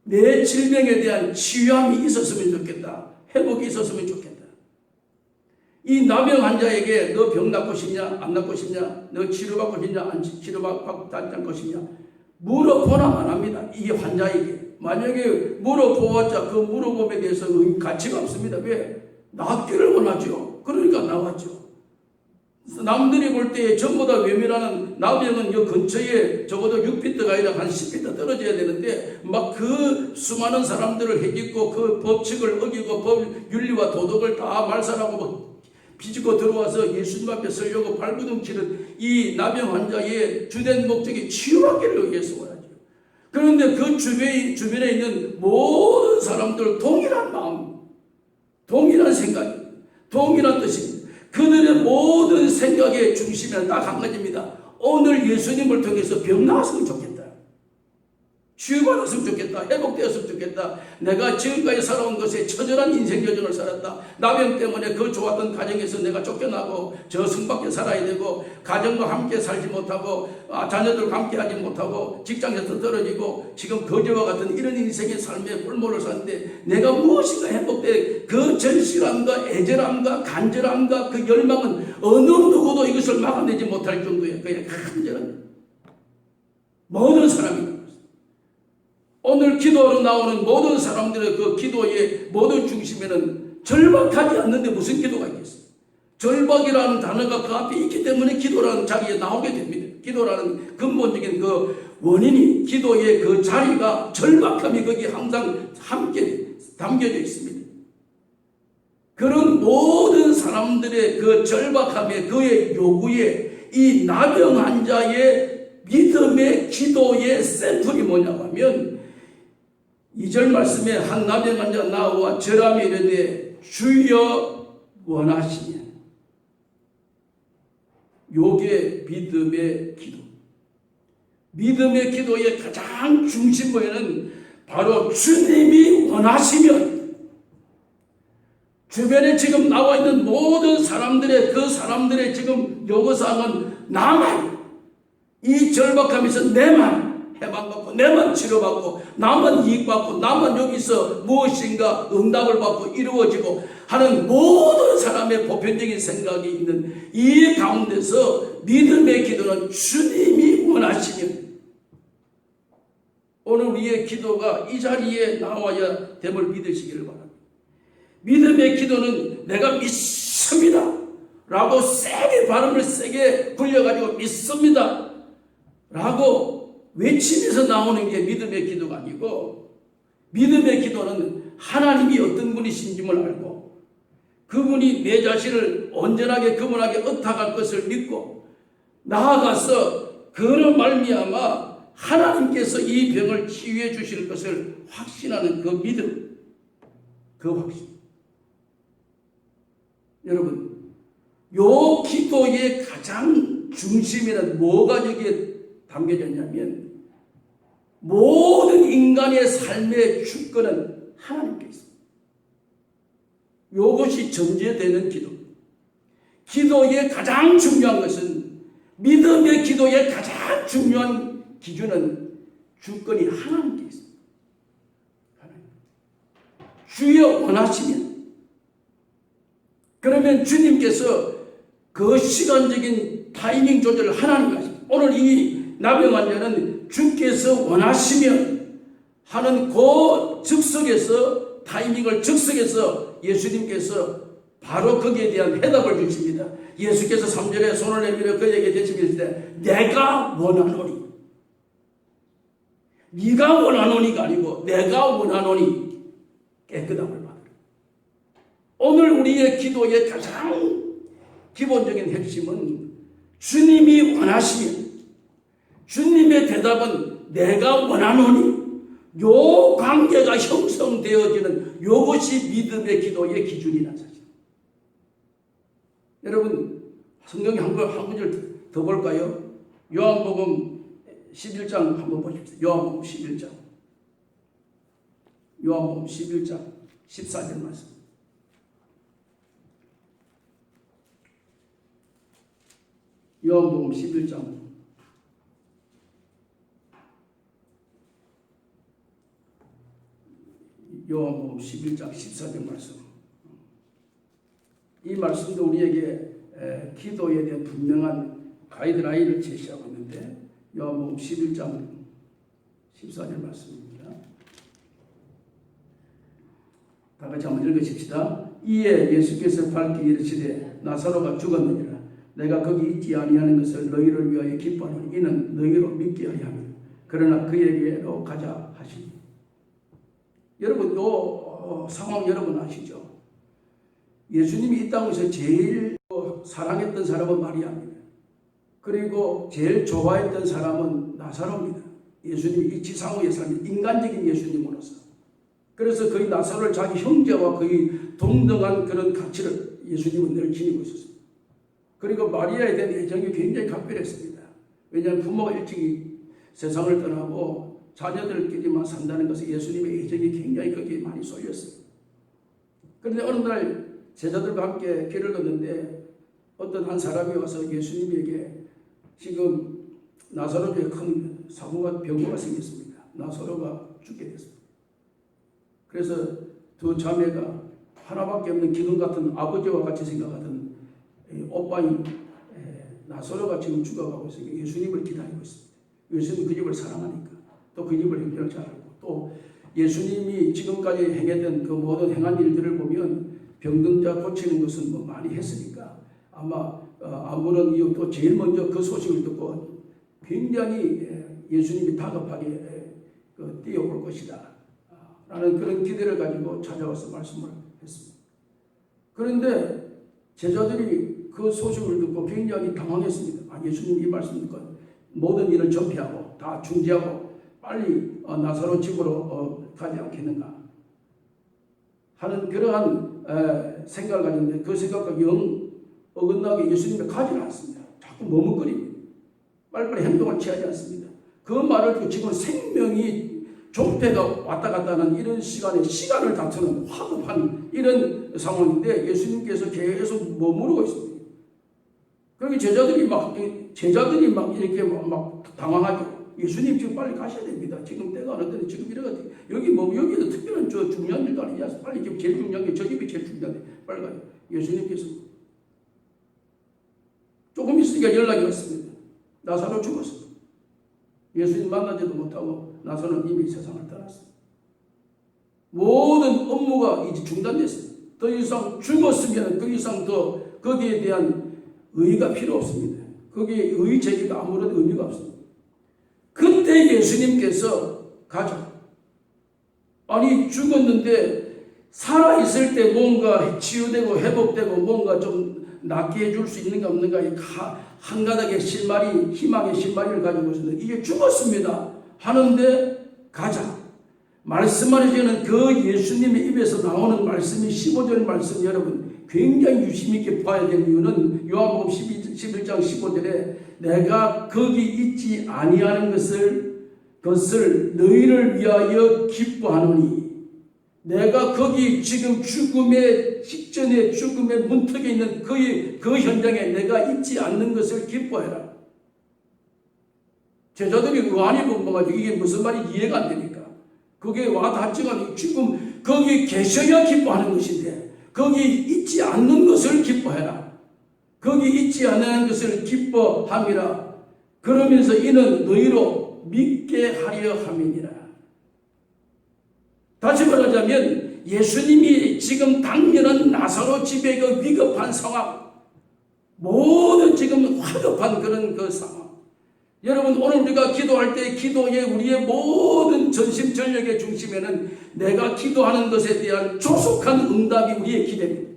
내 질병에 대한 치유함이 있었으면 좋겠다. 회복이 있었으면 좋겠다. 이 나병 환자에게 너 병 낫고 싶냐? 안 낫고 싶냐? 너 치료받고 싶냐? 안 치료받고 않고 싶냐? 물어보나만 합니다. 이 환자에게. 만약에 물어보았자 그 물어봄에 대해서 가치가 없습니다. 왜? 낫기를 원하죠. 그러니까 나왔죠. 남들이 볼 때 전부 다 외면하는 나병은 여 근처에 적어도 6피트가 아니라 한 10피트 떨어져야 되는데 막 그 수많은 사람들을 해집고 그 법칙을 어기고 법 윤리와 도덕을 다 말살하고 비집고 들어와서 예수님 앞에 서려고 발버둥 치는 이 나병 환자의 주된 목적이 치유받기를 위해서 원하죠. 그런데 그 주변에 있는 모든 사람들 동일한 마음, 동일한 생각, 동일한 뜻입니다. 그들의 모든 생각의 중심에는 딱 한 가지입니다. 오늘 예수님을 통해서 병 나았으면 좋겠다. 치유받았으면 좋겠다. 회복되었으면 좋겠다. 내가 지금까지 살아온 것에 처절한 인생 여정을 살았다. 나병 때문에 그 좋았던 가정에서 내가 쫓겨나고 저 성밖에 살아야 되고 가정도 함께 살지 못하고 자녀들과 함께 하지 못하고 직장에서 떨어지고 지금 거지와 같은 이런 인생의 삶의 꿀모를 사는데 내가 무엇인가 회복돼 그 절실함과 애절함과 간절함과 그 열망은 어느 누구도 이것을 막아내지 못할 정도의 그의 간절한 모든 사람이 오늘 기도로 나오는 모든 사람들의 그 기도의 모든 중심에는 절박하지 않는데 무슨 기도가 있겠어요? 절박이라는 단어가 그 앞에 있기 때문에 기도라는 자리에 나오게 됩니다. 기도라는 근본적인 그 원인이 기도의 그 자리가 절박함이 거기 항상 함께 담겨져 있습니다. 그런 모든 사람들의 그 절박함에 그의 요구에 이 나병 환자의 믿음의 기도의 샘플이 뭐냐고 하면 2절 말씀에 한 나병 환자가 나와 절하며 이르되 주여 원하시면 요게 믿음의 기도. 믿음의 기도의 가장 중심부에는 바로 주님이 원하시면 주변에 지금 나와 있는 모든 사람들의 그 사람들의 지금 요구사항은 나만 이 절박함에서 내만 해방받고 내만 치료받고 나만 이익받고 나만 여기서 무엇인가 응답을 받고 이루어지고 하는 모든 사람의 보편적인 생각이 있는 이 가운데서 믿음의 기도는 주님이 원하시면 오늘 우리의 기도가 이 자리에 나와야 됨을 믿으시기를 바랍니다. 믿음의 기도는 내가 믿습니다 라고 세게 발음을 세게 굴려가지고 믿습니다 라고 외치면서 나오는 게 믿음의 기도가 아니고 믿음의 기도는 하나님이 어떤 분이신지를 알고 그분이 내 자신을 온전하게 그분에게 의탁할 것을 믿고 나아가서 그로 말미암아 하나님께서 이 병을 치유해 주실 것을 확신하는 그 믿음, 그 확신. 여러분, 요 기도의 가장 중심에는 뭐가 여기에 담겨져 있냐면 모든 인간의 삶의 주권은 하나님께 있습니다. 이것이 전제되는 기도. 기도의 가장 중요한 것은, 믿음의 기도의 가장 중요한 기준은 주권이 하나님께 있습니다. 하나님. 주여 원하시면, 그러면 주님께서 그 시간적인 타이밍 조절을 하나님 하십니다. 오늘 이 나병 환자는 주께서 원하시면 하는 그 즉석에서, 타이밍을 즉석에서 예수님께서 바로 거기에 대한 해답을 주십니다. 예수께서 3절에 손을 내밀어 그에게 대시길 때 내가 원하노니, 네가 원하노니가 아니고 내가 원하노니 깨끗함을 받으라. 오늘 우리의 기도의 가장 기본적인 핵심은 주님이 원하시면, 주님의 대답은 내가 원하노니, 요 관계가 형성되어지는 요것이 믿음의 기도의 기준이라는 사실. 여러분, 성경에 한 구절 더 볼까요? 요한복음 11장 한번 보십시오. 요한복음 11장. 요한복음 11장 14절 말씀. 요한복음 11장 요한복음 11장 14절 말씀. 이 말씀도 우리에게 기도에 대한 분명한 가이드라인을 제시하고 있는데, 요한복음 11장 14절 말씀입니다. 다 같이 한번 읽으십시다. 이에 예수께서 밝게 이르시되 나사로가 죽었느니라. 내가 거기 있지 아니하는 것을 너희를 위하여 기뻐하노니 이는 너희로 믿게 하려 함이라. 그러나 그에게로 가자 하시니. 여러분, 요 상황 여러분 아시죠? 예수님이 이 땅에서 제일 사랑했던 사람은 마리아입니다. 그리고 제일 좋아했던 사람은 나사로입니다. 예수님이 이 지상의 삶, 인간적인 예수님으로서. 그래서 거의 나사로를 자기 형제와 거의 동등한 그런 가치를 예수님은 늘 지니고 있었습니다. 그리고 마리아에 대한 애정이 굉장히 각별했습니다. 왜냐하면 부모가 일찍 세상을 떠나고 자녀들끼리만 산다는 것은 예수님의 애정이 굉장히 거기에 많이 쏠렸어요. 그런데 어느 날 제자들과 함께 길을 걷는데 어떤 한 사람이 와서 예수님에게 지금 나사로에 큰 사고가, 병고가 생겼습니다. 나사로가 죽게 됐습니다. 그래서 두 자매가 하나밖에 없는 기둥 같은 아버지와 같이 생각하던 오빠인 나사로가 지금 죽어가고 있으니까 예수님을 기다리고 있습니다. 예수님 그 집을 사랑하니까, 또 그 집을 형편을 잘 알고, 또 예수님이 지금까지 행했던 그 모든 행한 일들을 보면 병든 자 고치는 것은 뭐 많이 했으니까 아마 아무런 이유, 또 제일 먼저 그 소식을 듣고 굉장히 예수님이 다급하게 뛰어올 것이다 라는 그런 기대를 가지고 찾아와서 말씀을 했습니다. 그런데 제자들이 그 소식을 듣고 굉장히 당황했습니다. 예수님 이 말씀 듣고 모든 일을 전폐하고 다 중지하고 빨리 나사로 집으로 가지 않겠는가 하는 그러한 생각을 가졌는데, 그 생각과 영 어긋나게 예수님이 가지는 않습니다. 자꾸 머뭇거립니다. 빨리빨리 행동을 취하지 않습니다. 그 말을 듣고 지금 생명이 존폐가 왔다 갔다 하는 이런 시간에 시간을 다투는 화급한 이런 상황인데 예수님께서 계속 머무르고 있습니다. 그러니 제자들이 막 이렇게 막 당황하죠. 예수님 지금 빨리 가셔야 됩니다. 지금 때가 안 왔더니 지금 이래가지고 여기도 특별한 중요한 일도 아니냐. 빨리 지금 제일 중요한 게 저 집이 제일 중요한데 빨리 가요. 예수님께서 조금 있으니까 연락이 왔습니다. 나사로 죽었습니다. 예수님 만나지도 못하고 나사로는 이미 세상을 떠났습니다. 모든 업무가 이제 중단됐습니다. 더 이상 죽었으면 그 이상 더 거기에 대한 의의가 필요 없습니다. 거기에 의의 제기가 아무런 의미가 없습니다. 그때 예수님께서 가자. 아니 죽었는데 살아있을 때 뭔가 치유되고 회복되고 뭔가 좀 낫게 해줄 수 있는가 없는가 한 가닥의 실마리, 희망의 실마리를 가지고 있었는데 이게 죽었습니다 하는데 가자. 말씀하시는 그 예수님의 입에서 나오는 말씀이 15절 말씀 여러분 굉장히 유심 있게 봐야 될 이유는 요한복음 11장 15절에 내가 거기 있지 아니하는 것을 너희를 위하여 기뻐하노니 내가 거기 지금 죽음의 직전에 죽음의 문턱에 있는 그 현장에 내가 있지 않는 것을 기뻐해라. 제자들이 의안이 본거가지고 이게 무슨 말인지 이해가 안 되니까 그게 와 닿지가 지금 거기 계셔야 기뻐하는 것인데 거기 있지 않는 것을 기뻐해라. 거기 있지 않는 것을 기뻐함이라. 그러면서 이는 너희로 믿게 하려 함이니라. 다시 말하자면 예수님이 지금 당면한 나사로 집의 그 위급한 상황, 모든 지금 화급한 그런 그 상황. 여러분 오늘 우리가 기도할 때 기도의 우리의 모든 전심전력의 중심에는 내가 기도하는 것에 대한 조속한 응답이 우리의 기대입니다.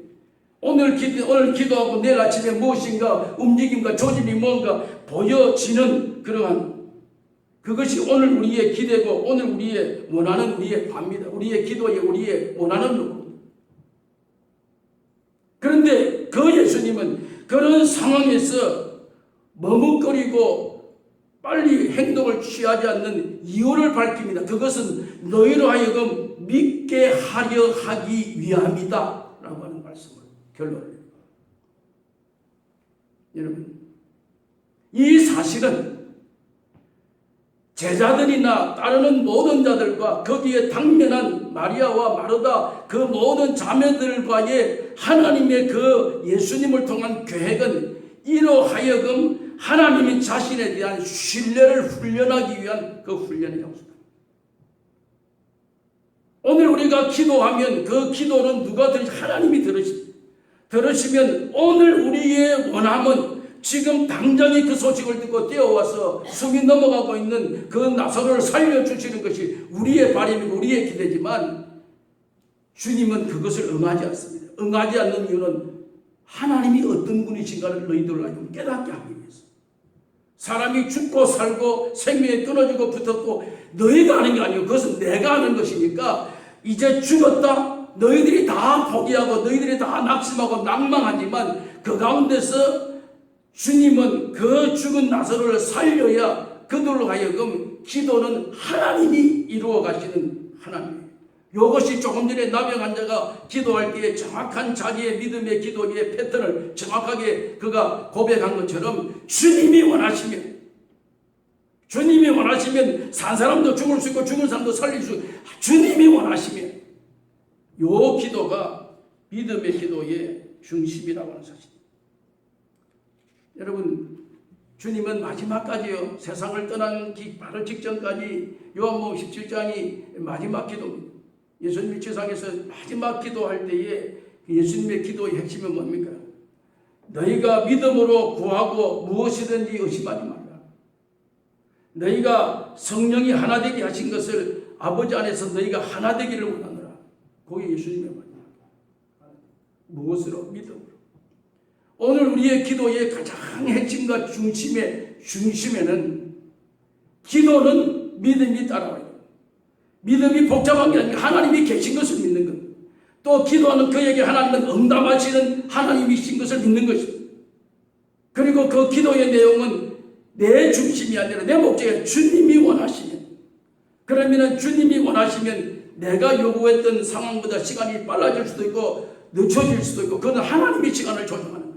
오늘 기도하고 내일 아침에 무엇인가 움직임과 조짐이 뭔가 보여지는 그러한 그것이 오늘 우리의 기대고 오늘 우리의 원하는 우리의 바입니다. 우리의 기도에 우리의 원하는 누구. 그런데 그 예수님은 그런 상황에서 머뭇거리고 빨리 행동을 취하지 않는 이유를 밝힙니다. 그것은 너희로 하여금 믿게 하려 하기 위함이다 라고 하는 말씀을 결론을. 여러분 이 사실은 제자들이나 따르는 모든 자들과 거기에 당면한 마리아와 마르다 그 모든 자매들과의 하나님의 그 예수님을 통한 계획은 이로 하여금 하나님이 자신에 대한 신뢰를 훈련하기 위한 그 훈련의 장소다. 오늘 우리가 기도하면 그 기도는 누가 하나님이 들으시면 오늘 우리의 원함은 지금 당장에 그 소식을 듣고 뛰어와서 숨이 넘어가고 있는 그 나사로를 살려주시는 것이 우리의 바람이고 우리의 기대지만 주님은 그것을 응하지 않습니다. 응하지 않는 이유는 하나님이 어떤 분이신가를 너희들 알고 깨닫게 하기 위해서. 사람이 죽고 살고 생명이 끊어지고 붙었고 너희가 하는 게 아니고 그것은 내가 하는 것이니까 이제 죽었다. 너희들이 다 포기하고 너희들이 다 낙심하고 낭망하지만 그 가운데서 주님은 그 죽은 나사로를 살려야 그들로 하여금 기도는 하나님이 이루어 가시는 하나님이에요. 이것이 조금 전에 나병 환자가 기도할 때에 정확한 자기의 믿음의 기도의 패턴을 정확하게 그가 고백한 것처럼 주님이 원하시면 산 사람도 죽을 수 있고 죽은 사람도 살릴 수 있고 주님이 원하시면 이 기도가 믿음의 기도의 중심이라고 하는 사실입니다. 여러분 주님은 마지막까지요 세상을 떠난 바로 직전까지 요한복음 17장이 마지막 기도입니다. 예수님이 세상에서 마지막 기도할 때에 예수님의 기도의 핵심은 뭡니까? 너희가 믿음으로 구하고 무엇이든지 의심하지 말라. 너희가 성령이 하나 되게 하신 것을 아버지 안에서 너희가 하나 되기를 원하노라. 그게 예수님의 말입니다. 무엇으로? 믿음으로. 오늘 우리의 기도의 가장 핵심과 중심에는 기도는 믿음이 따라와요. 믿음이 복잡한 게 아니라 하나님이 계신 것을 믿는 것. 또 기도하는 그에게 하나님은 응답하시는 하나님이신 것을 믿는 것입니다. 그리고 그 기도의 내용은 내 중심이 아니라 내 목적이 주님이 원하시면, 그러면 주님이 원하시면 내가 요구했던 상황보다 시간이 빨라질 수도 있고 늦춰질 수도 있고 그건 하나님의 시간을 조정하는 거예요.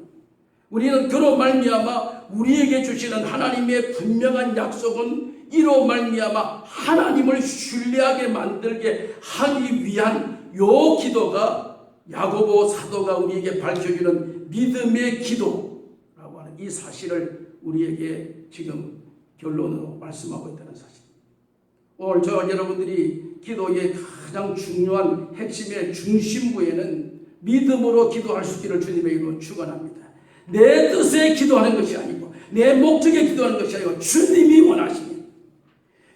우리는 그로 말미암아 우리에게 주시는 하나님의 분명한 약속은 이로 말미암아 하나님을 신뢰하게 만들게 하기 위한 요 기도가 야고보 사도가 우리에게 밝혀주는 믿음의 기도라고 하는 이 사실을 우리에게 지금 결론으로 말씀하고 있다는 사실. 오늘 저와 여러분들이 기도의 가장 중요한 핵심의 중심부에는 믿음으로 기도할 수 있기를 주님의 이름으로 축원합니다. 내 뜻에 기도하는 것이 아니고 내 목적에 기도하는 것이 아니고 주님이 원하시면,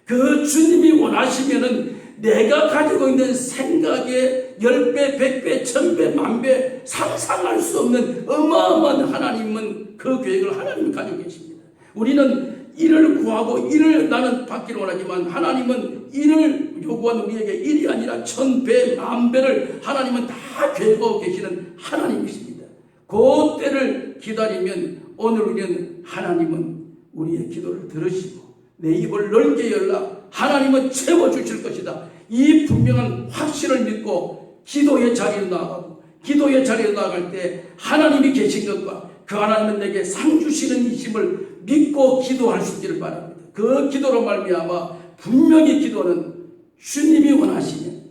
그 주님이 원하시면은 내가 가지고 있는 생각에 10배, 100배, 1000배, 10,000배 상상할 수 없는 어마어마한 하나님은 그 계획을 하나님이 가지고 계십니다. 우리는 일을 구하고 일을 나는 받기를 원하지만 하나님은 일을 요구한 우리에게 일이 아니라 1000배, 10,000배를 하나님은 다 계획하고 계시는 하나님이십니다. 그 때를 기다리면 오늘 우리는 하나님은 우리의 기도를 들으시고 내 입을 넓게 열라 하나님은 채워주실 것이다. 이 분명한 확신을 믿고 기도의 자리로 나아가고 기도의 자리로 나아갈 때 하나님이 계신 것과 그 하나님은 내게 상 주시는 이심을 믿고 기도할 수 있기를 바랍니다. 그 기도로 말미암아 분명히 기도는 주님이 원하시면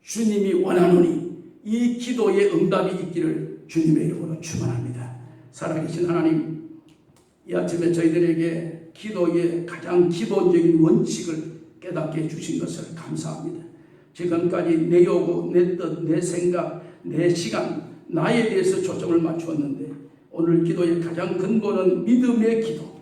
주님이 원하노니 이 기도의 응답이 있기를 주님의 이름으로 축원합니다. 살아계신 하나님, 이 아침에 저희들에게 기도의 가장 기본적인 원칙을 깨닫게 해주신 것을 감사합니다. 지금까지 내 요구, 내 뜻, 내 생각, 내 시간, 나에 대해서 초점을 맞추었는데 오늘 기도의 가장 근본은 믿음의 기도.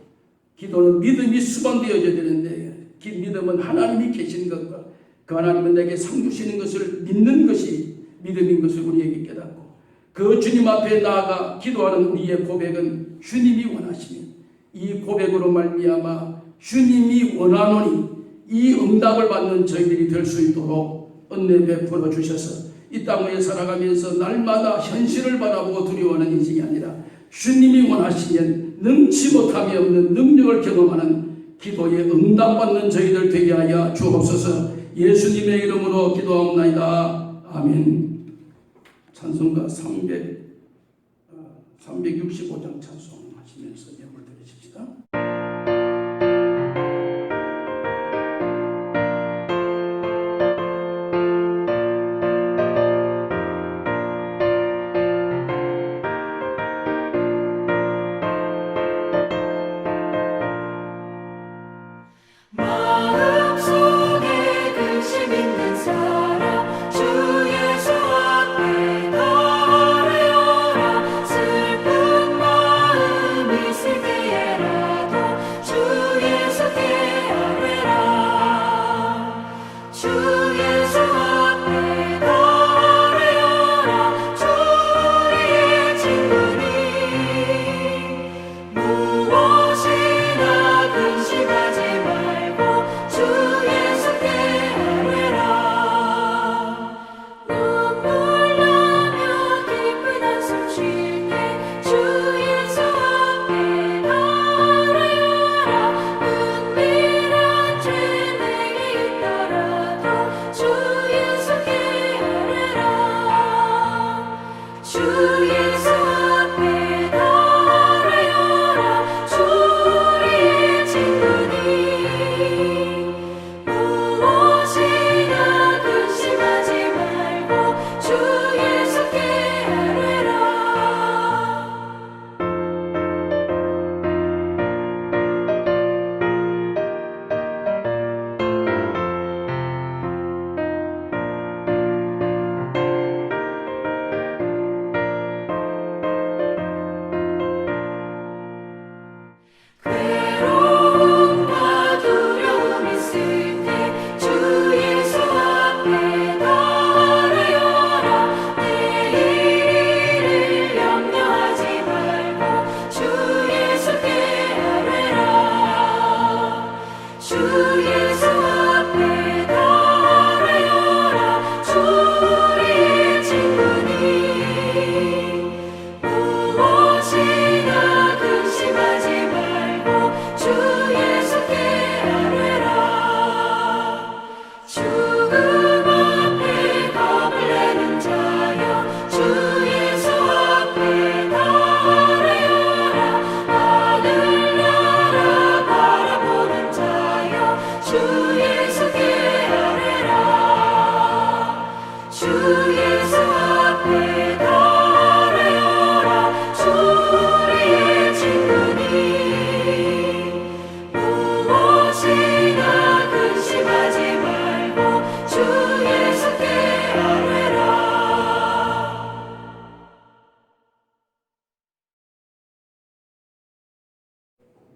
기도는 믿음이 수반되어져야 되는데 믿음은 하나님이 계신 것과 그 하나님은 내게 상 주시는 것을 믿는 것이 믿음인 것을 우리에게 깨닫고 그 주님 앞에 나아가 기도하는 우리의 고백은 주님이 원하시면 이 고백으로 말미암아 주님이 원하노니 이 응답을 받는 저희들이 될 수 있도록 은혜 베풀어 주셔서 이 땅 위에 살아가면서 날마다 현실을 바라보고 두려워하는 인생이 아니라 주님이 원하시면 능치 못함이 없는 능력을 경험하는 기도에 응답받는 저희들 되게 하여 주옵소서. 예수님의 이름으로 기도하옵나이다. 아멘. 찬송가 365장 찬송하시면서 예물 드리십시다.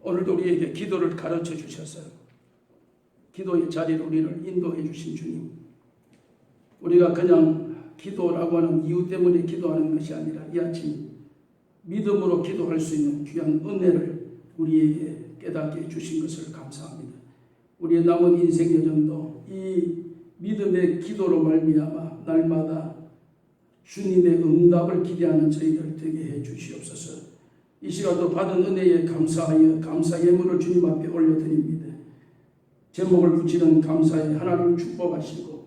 오늘도 우리에게 기도를 가르쳐 주셔서 기도의 자리로 우리를 인도해 주신 주님, 우리가 그냥 기도라고 하는 이유 때문에 기도하는 것이 아니라 이 아침 믿음으로 기도할 수 있는 귀한 은혜를 우리에게 깨닫게 해주신 것을 감사합니다. 우리의 남은 인생 여정도 이 믿음의 기도로 말미암아 날마다 주님의 응답을 기대하는 저희들 되게 해 주시옵소서. 이 시간도 받은 은혜에 감사하여 감사 예물을 주님 앞에 올려드립니다. 제목을 붙이는 감사에 하나님 축복하시고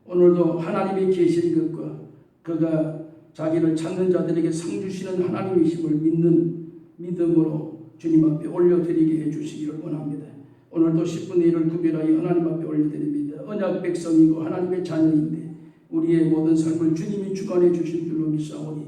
오늘도 하나님이 계신 것과 그가 자기를 찾는 자들에게 상 주시는 하나님이심을 믿는 믿음으로 주님 앞에 올려드리게 해주시기를 원합니다. 오늘도 10분의 1을 구별하여 하나님 앞에 올려드립니다. 언약 백성이고 하나님의 자녀인데 우리의 모든 삶을 주님이 주관해 주실 줄로 믿사오니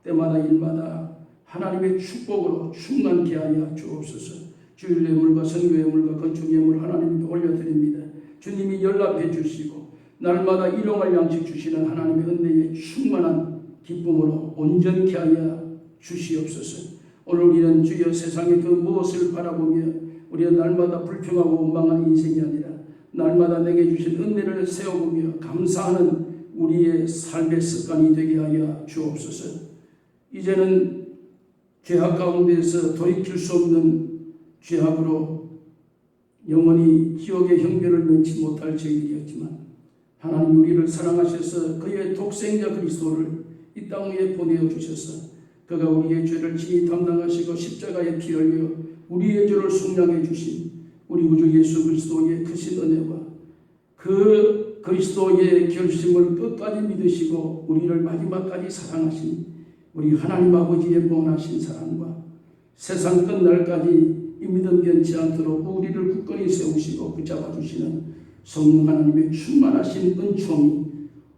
때마다 일마다 하나님의 축복으로 충만케 하여 주옵소서. 주일 예물과 선교 예물과 건축 예물 하나님께 올려드립니다. 주님이 연락해 주시고 날마다 일용할 양식 주시는 하나님의 은혜에 충만한 기쁨으로 온전케 하여 주시옵소서. 오늘 우리는 주여 세상의 그 무엇을 바라보며 우리는 날마다 불평하고 원망하는 인생이 아니라 날마다 내게 주신 은혜를 세워보며 감사하는 우리의 삶의 습관이 되게 하여 주옵소서. 이제는 죄악 가운데서 돌이킬 수 없는 죄악으로 영원히 지옥의 형벌을 면치 못할 저희들이었지만 하나님 우리를 사랑하셔서 그의 독생자 그리스도를 이 땅 위에 보내어 주셔서 그가 우리의 죄를 친히 담당하시고 십자가에 피 흘려 우리의 죄를 속량해 주신 우리 우주 예수 그리스도의 크신 은혜와 그 그리스도의 결심을 끝까지 믿으시고 우리를 마지막까지 사랑하신 우리 하나님 아버지의 무한하신 사랑과 세상 끝날까지 이 믿음 변치 않도록 우리를 굳건히 세우시고 붙잡아 주시는 성령 하나님의 충만하신 은총이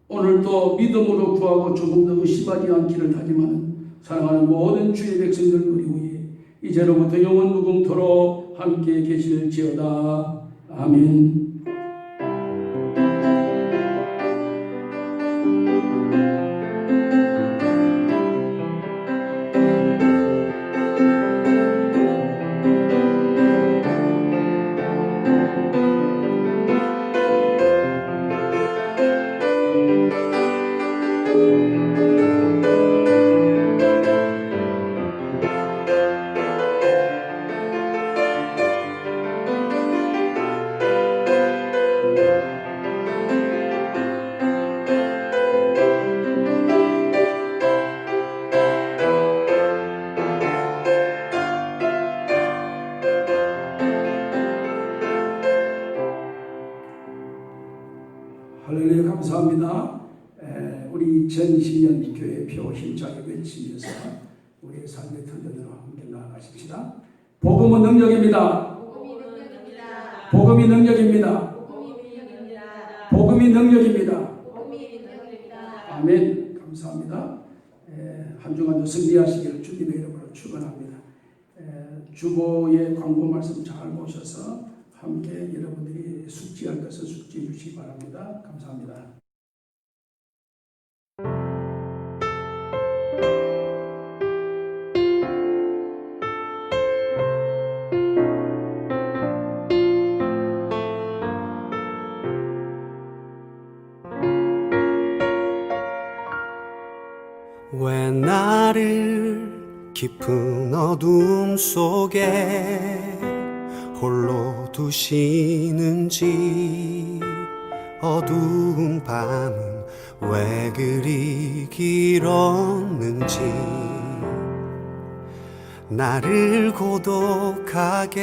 오늘도 믿음으로 구하고 조금 더 의심하지 않기를 다짐하는 사랑하는 모든 주의 백성들 우리 위에 이제로부터 영원 무궁토록 함께 계실지어다. 아멘. 할렐루야 감사합니다. 우리 2020년 교회표 힘차게 외치면서 우리의 삶의 터전으로 함께 나아가십시다. 복음은 능력입니다. 복음이 능력입니다. 복음이 능력입니다. 아멘. 감사합니다. 한 주간도 승리하시기를 주님의 이름으로 축원합니다. 주보의 광고 말씀 잘 보셔서 함께 여러분들이 숙지할 것을 숙지해 주시기 바랍니다. 감사합니다. 왜 나를 깊은 어둠 속에 홀로 두시는지 어두운 밤은 왜 그리 길었는지 나를 고독하게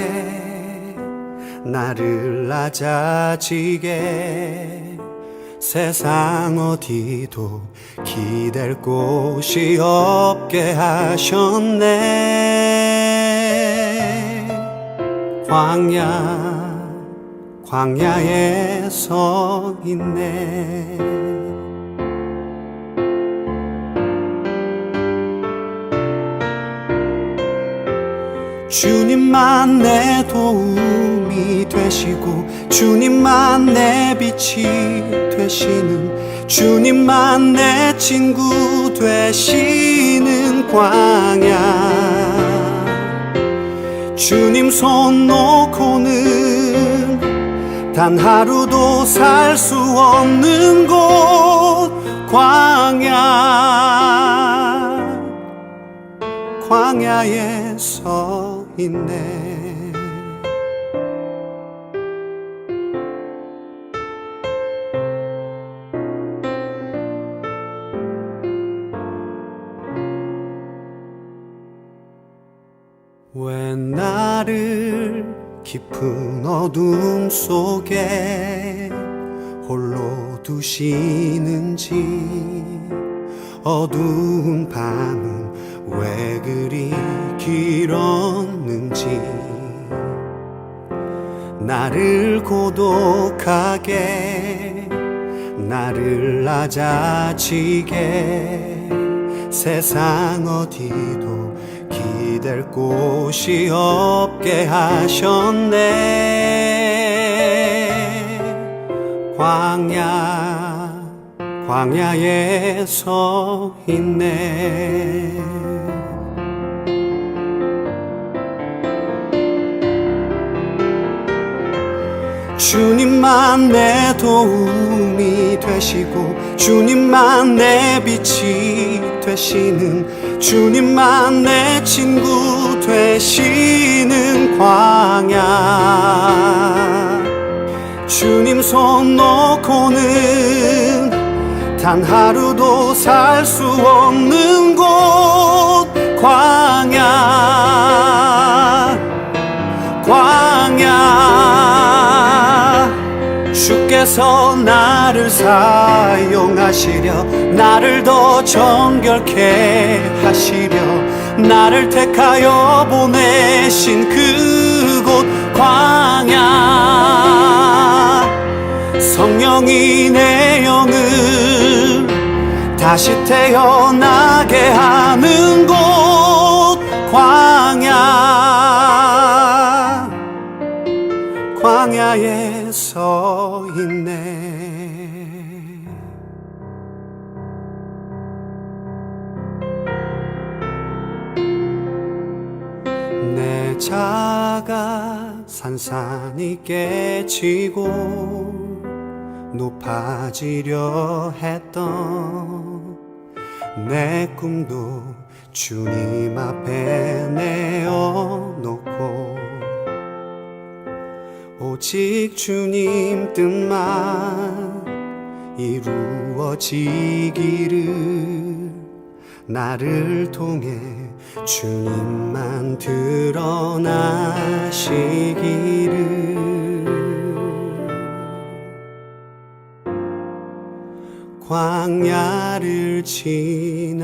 나를 낮아지게 세상 어디도 기댈 곳이 없게 하셨네. 광야에 서 있네. 주님만 내 도움이 되시고 주님만 내 빛이 되시는 주님만 내 친구 되시는 광야 주님 손 놓고는 단 하루도 살 수 없는 곳 광야에 서 있네. 왜 나를 깊은 어둠 속에 홀로 두시는지, 어두운 밤은 왜 그리 길었는지, 나를 고독하게, 나를 낮아지게, 세상 어디도 기댈 곳이 없게 하셨네. 광야에 서 있네. 주님만 내 도움이 되시고, 주님만 내 빛이 되시는, 주님만 내 친구 되시는 광야. 주님 손 놓고는 단 하루도 살 수 없는 곳, 광야. 주께서 나를 사용하시려, 나를 더 정결케 하시려, 나를 택하여 보내신 그곳 광야. 성령이 내 영을 다시 태어나게 하는 곳 광야에 서 있네. 내 자가 산산이 깨지고 높아지려 했던 내 꿈도 주님 앞에 내어놓고, 오직 주님 뜻만 이루어지기를, 나를 통해 주님만 드러나시기를. 광야를 지나며